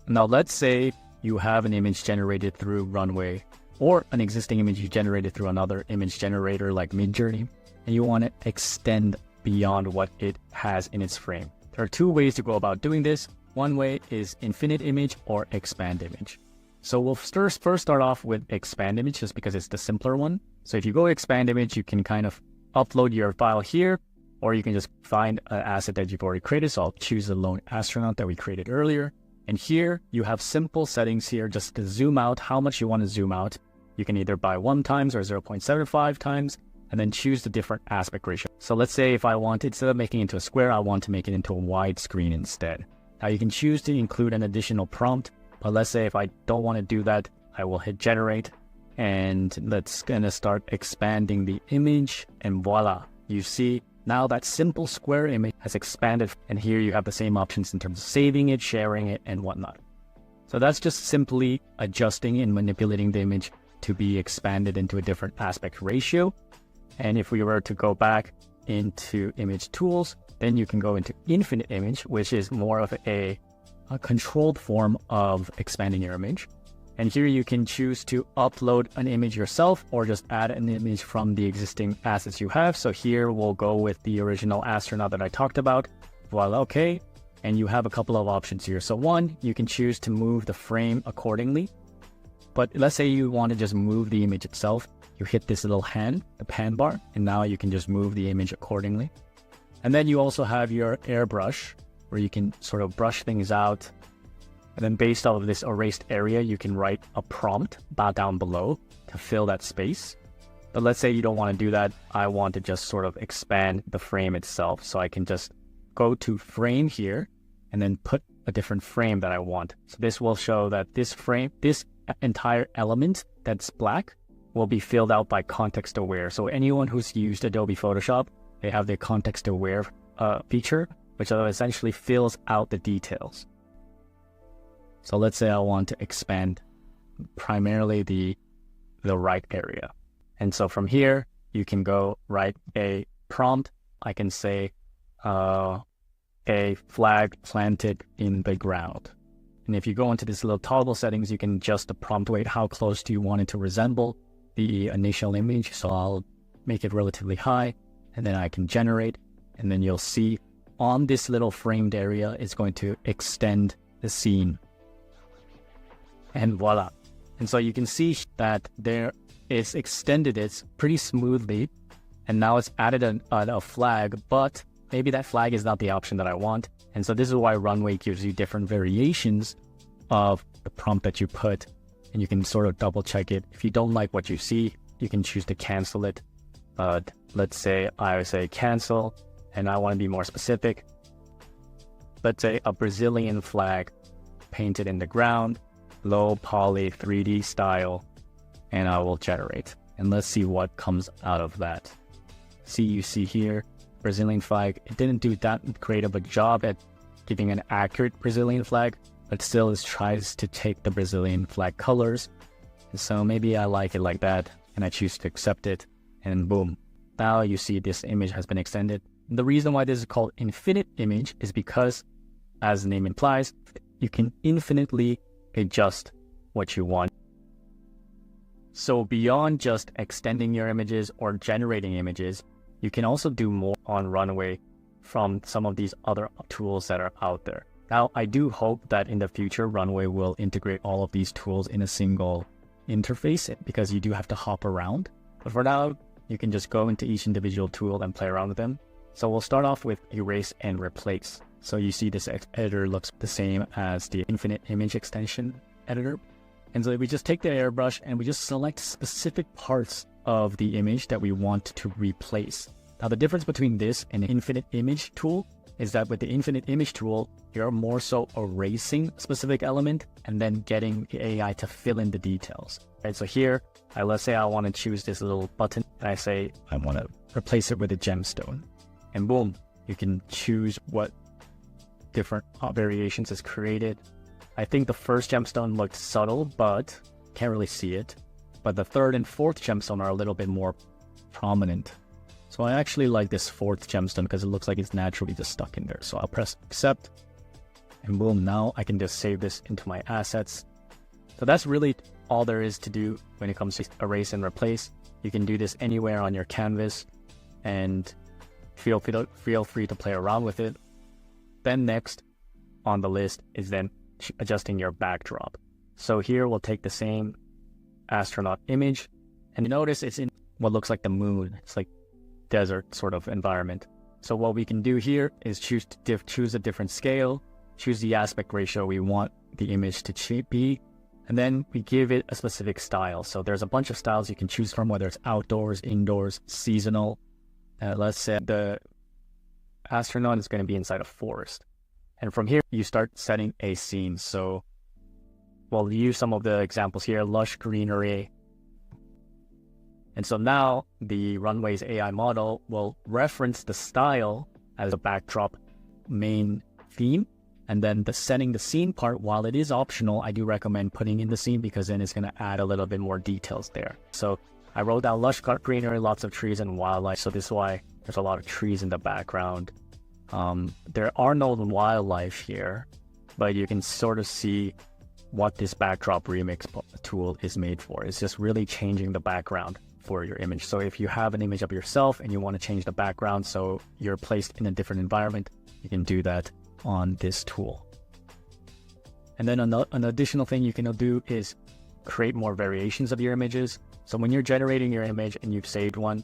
[SPEAKER 1] Now let's say you have an image generated through Runway, or an existing image you generated through another image generator like Midjourney, and you want to extend beyond what it has in its frame. There are two ways to go about doing this. One way is infinite image or expand image. So we'll first start off with expand image just because it's the simpler one. So if you go expand image, you can kind of upload your file here, or you can just find an asset that you've already created. So I'll choose the lone astronaut that we created earlier. And here you have simple settings here just to zoom out how much you want to zoom out. You can either buy 1 times or 0.75 times, and then choose the different aspect ratio. So let's say if I want, instead of making it into a square, I want to make it into a wide screen instead. Now you can choose to include an additional prompt, but let's say if I don't want to do that, I will hit generate, and let's gonna start expanding the image, and voila, you see now that simple square image has expanded, and here you have the same options in terms of saving it, sharing it, and whatnot. So that's just simply adjusting and manipulating the image to be expanded into a different aspect ratio. And if we were to go back into image tools, then you can go into infinite image, which is more of a controlled form of expanding your image. And here you can choose to upload an image yourself or just add an image from the existing assets you have. So here we'll go with the original astronaut that I talked about. Voila, okay. And you have a couple of options here. So one, you can choose to move the frame accordingly. But let's say you want to just move the image itself. You hit this little hand, the pan bar, and now you can just move the image accordingly. And then you also have your airbrush, where you can sort of brush things out. And then based off of this erased area, you can write a prompt down below to fill that space. But let's say you don't want to do that. I want to just sort of expand the frame itself. So I can just go to frame here and then put a different frame that I want. So this will show that this entire element that's black will be filled out by context aware. So anyone who's used Adobe Photoshop, they have the context aware feature, which essentially fills out the details. So let's say I want to expand primarily the right area. And so from here, you can go write a prompt. I can say a flag planted in the ground. And if you go into this little toggle settings, you can adjust the prompt weight. How close do you want it to resemble the initial image? So I'll make it relatively high, and then I can generate. And then you'll see on this little framed area, it's going to extend the scene. And voila. And so you can see that it's extended it pretty smoothly. And now it's added a flag, but maybe that flag is not the option that I want. And so this is why Runway gives you different variations of the prompt that you put, and you can sort of double check it. If you don't like what you see, you can choose to cancel it. But let's say I say cancel, and I want to be more specific. Let's say a Brazilian flag painted in the ground, low poly 3D style, and I will generate. And let's see what comes out of that. You see here, Brazilian flag. It didn't do that great of a job at giving an accurate Brazilian flag, but still it tries to take the Brazilian flag colors. And so maybe I like it like that, and I choose to accept it, and boom. Now you see this image has been extended. And the reason why this is called infinite image is because, as the name implies, you can infinitely adjust what you want. So beyond just extending your images or generating images, you can also do more on Runway from some of these other tools that are out there. Now, I do hope that in the future, Runway will integrate all of these tools in a single interface, because you do have to hop around. But for now, you can just go into each individual tool and play around with them. So we'll start off with erase and replace. So you see this editor looks the same as the infinite image extension editor. And so we just take the airbrush and we just select specific parts of the image that we want to replace. Now, the difference between this and the infinite image tool is that with the infinite image tool, you're more so erasing a specific element and then getting the AI to fill in the details. Right, so here, let's say I want to choose this little button, and I say I want to replace it with a gemstone. And boom, you can choose what different variations is created. I think the first gemstone looked subtle, but can't really see it. But the third and fourth gemstone are a little bit more prominent. So I actually like this fourth gemstone because it looks like it's naturally just stuck in there. So I'll press accept, and boom, now I can just save this into my assets. So that's really all there is to do when it comes to erase and replace. You can do this anywhere on your canvas, and feel free to play around with it. Then next on the list is then adjusting your backdrop. So here we'll take the same astronaut image, and notice it's in what looks like the moon. It's like desert sort of environment. So what we can do here is choose a different scale, choose the aspect ratio we want the image to be, and then we give it a specific style. So there's a bunch of styles you can choose from, whether it's outdoors, indoors, seasonal. Let's say the astronaut is going to be inside a forest. And from here, you start setting a scene. So we'll use some of the examples here, lush greenery. And so now the Runway's AI model will reference the style as a backdrop main theme. And then the setting the scene part, while it is optional, I do recommend putting in the scene, because then it's going to add a little bit more details there. So I wrote down lush greenery, lots of trees and wildlife. So this is why there's a lot of trees in the background. There are no wildlife here, but you can sort of see what this backdrop remix tool is made for. It's just really changing the background for your image. So if you have an image of yourself and you want to change the background so you're placed in a different environment, you can do that on this tool. And then an additional thing you can do is create more variations of your images. So when you're generating your image and you've saved one,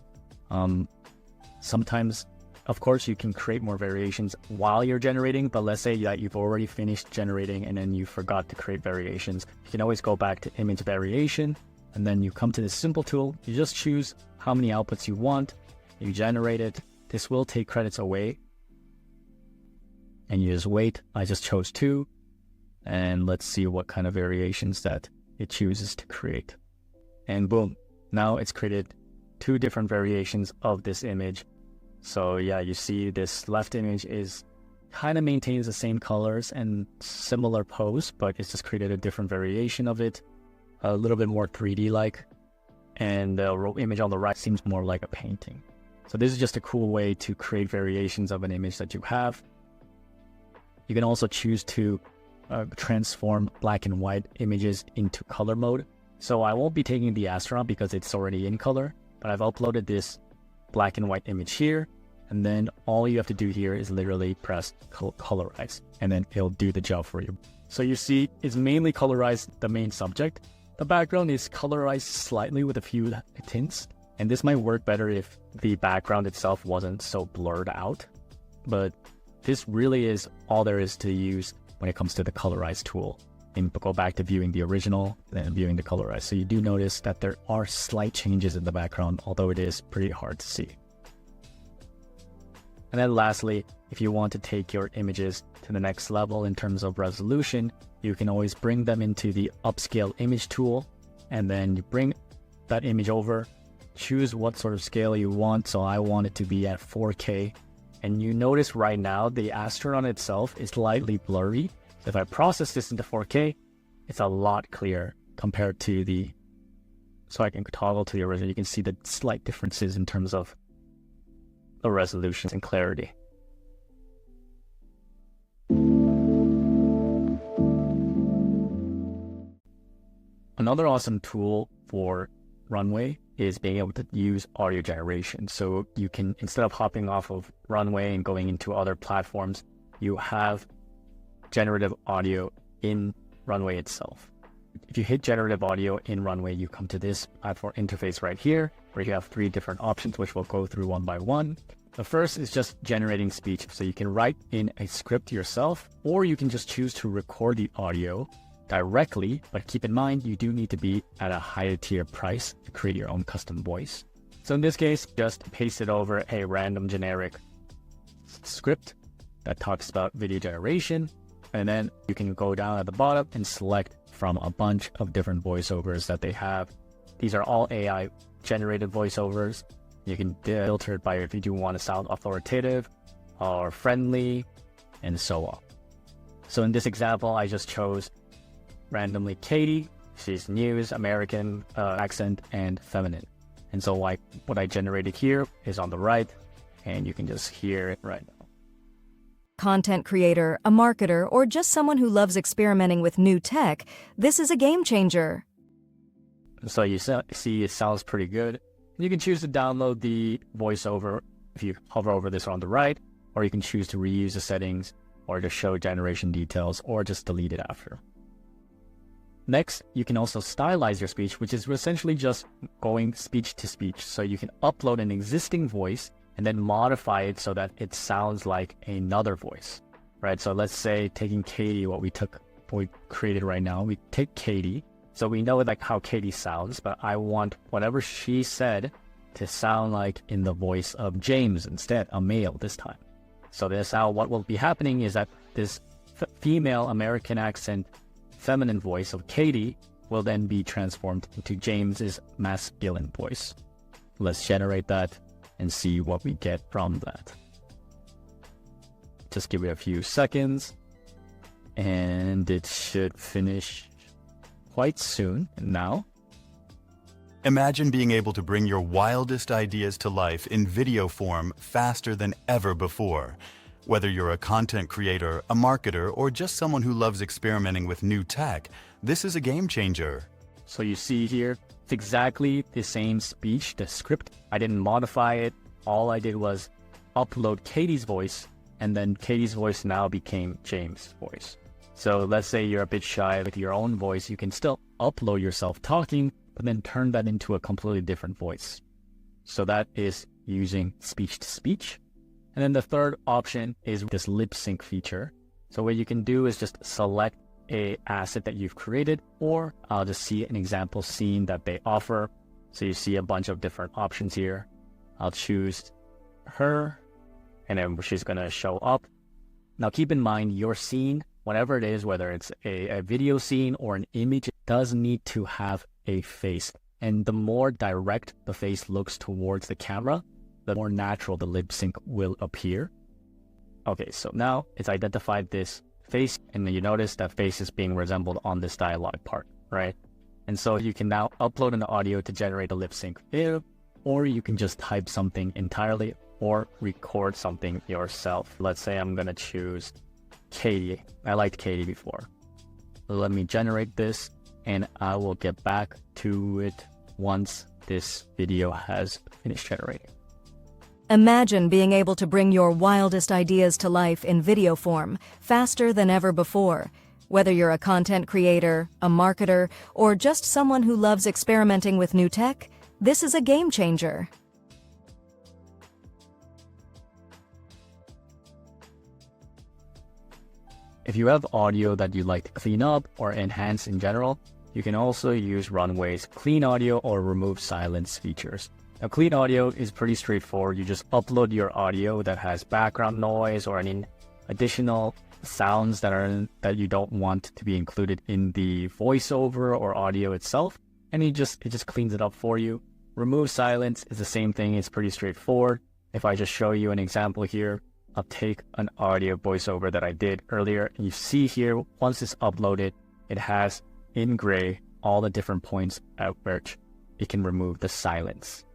[SPEAKER 1] sometimes, of course, you can create more variations while you're generating, but let's say that you've already finished generating and then you forgot to create variations. You can always go back to image variation, and then you come to this simple tool. You just choose how many outputs you want, you generate it. This will take credits away, and you just wait. I just chose 2, and let's see what kind of variations that it chooses to create. And boom, now it's created 2 different variations of this image. So yeah, you see this left image is kind of maintains the same colors and similar pose, but it's just created a different variation of it, a little bit more 3D like, and the image on the right seems more like a painting. So this is just a cool way to create variations of an image that you have. You can also choose to transform black and white images into color mode. So I won't be taking the astronaut because it's already in color, but I've uploaded this black and white image here, and then all you have to do here is literally press colorize, and then it'll do the job for you. So you see it's mainly colorized the main subject. The background is colorized slightly with a few tints, and this might work better if the background itself wasn't so blurred out, but this really is all there is to use when it comes to the colorize tool. And go back to viewing the original, then viewing the colorize. So you do notice that there are slight changes in the background, although it is pretty hard to see. And then lastly, if you want to take your images to the next level in terms of resolution, you can always bring them into the upscale image tool, and then you bring that image over, choose what sort of scale you want. So I want it to be at 4K. And you notice right now, the astronaut itself is slightly blurry. So if I process this into 4K, it's a lot clearer compared to the, so I can toggle to the original. You can see the slight differences in terms of the resolution and clarity. Another awesome tool for Runway is being able to use audio generation. So you can, instead of hopping off of Runway and going into other platforms, you have generative audio in Runway itself. If you hit generative audio in Runway, you come to this platform interface right here, where you have 3 different options, which we'll go through one by one. The first is just generating speech. So you can write in a script yourself, or you can just choose to record the audio directly, but keep in mind, you do need to be at a higher tier price to create your own custom voice. So in this case, just paste it over a random generic script that talks about video generation. And then you can go down at the bottom and select from a bunch of different voiceovers that they have. These are all AI generated voiceovers. You can filter it by if you do want to sound authoritative or friendly, and so on. So in this example, I just chose randomly Katie. She's news, American accent, and feminine. And so what I generated here is on the right, and you can just hear it right now.
[SPEAKER 2] Content creator, a marketer, or just someone who loves experimenting with new tech, this is a game changer.
[SPEAKER 1] So you see it sounds pretty good. You can choose to download the voiceover if you hover over this on the right, or you can choose to reuse the settings, or just show generation details, or just delete it after. Next, you can also stylize your speech, which is essentially just going speech to speech. So you can upload an existing voice and then modify it so that it sounds like another voice, right? So let's say taking Katie, what we created right now, we take Katie. So we know like how Katie sounds, but I want whatever she said to sound like in the voice of James instead, a male this time. So this how what will be happening is that this female American accent feminine voice of Katie will then be transformed into James's masculine voice. Let's generate that and see what we get from that. Just give it a few seconds and it should finish quite soon now.
[SPEAKER 3] Imagine being able to bring your wildest ideas to life in video form faster than ever before. Whether you're a content creator, a marketer, or just someone who loves experimenting with new tech, this is a game changer.
[SPEAKER 1] So you see here, it's exactly the same speech, the script. I didn't modify it. All I did was upload Katie's voice, and then Katie's voice now became James' voice. So let's say you're a bit shy with your own voice, you can still upload yourself talking, but then turn that into a completely different voice. So that is using speech to speech. And then the third option is this lip sync feature. So what you can do is just select a asset that you've created, or I'll just see an example scene that they offer. So you see a bunch of different options here. I'll choose her, and then she's gonna show up. Now keep in mind your scene, whatever it is, whether it's a video scene or an image, it does need to have a face. And the more direct the face looks towards the camera, the more natural the lip sync will appear. Okay, so now it's identified this face, and then you notice that face is being resembled on this dialogue part, right? And so you can now upload an audio to generate a lip sync video, or you can just type something entirely or record something yourself. Let's say I'm gonna choose Katie. I liked Katie before. Let me generate this, and I will get back to it once this video has finished generating.
[SPEAKER 2] Imagine being able to bring your wildest ideas to life in video form faster than ever before. Whether you're a content creator, a marketer, or just someone who loves experimenting with new tech, this is a game changer.
[SPEAKER 1] If you have audio that you'd like to clean up or enhance in general, you can also use Runway's Clean Audio or Remove Silence features. Now, Clean Audio is pretty straightforward. You just upload your audio that has background noise or any additional sounds that you don't want to be included in the voiceover or audio itself, and it just cleans it up for you. Remove Silence is the same thing. It's pretty straightforward. If I just show you an example here, I'll take an audio voiceover that I did earlier, and you see here, once it's uploaded, it has in gray all the different points at which it can remove the silence.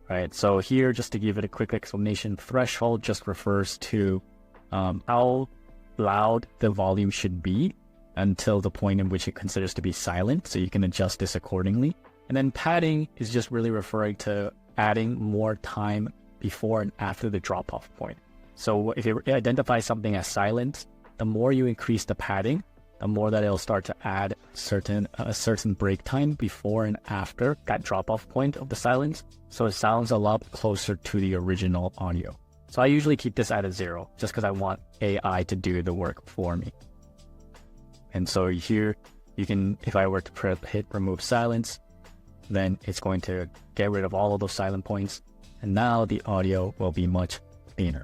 [SPEAKER 1] Right, so here, just to give it a quick explanation, threshold just refers to how loud the volume should be until the point in which it considers to be silent, so you can adjust this accordingly. And And then padding is just really referring to adding more time before and after the drop-off point. So if you identify something as silent, the more you increase the padding, the more that it'll start to add a certain break time before and after that drop-off point of the silence. So it sounds a lot closer to the original audio. So I usually keep this at a 0 just because I want AI to do the work for me. And so here you can, if I were to hit remove silence, then it's going to get rid of all of those silent points. And now the audio will be much cleaner.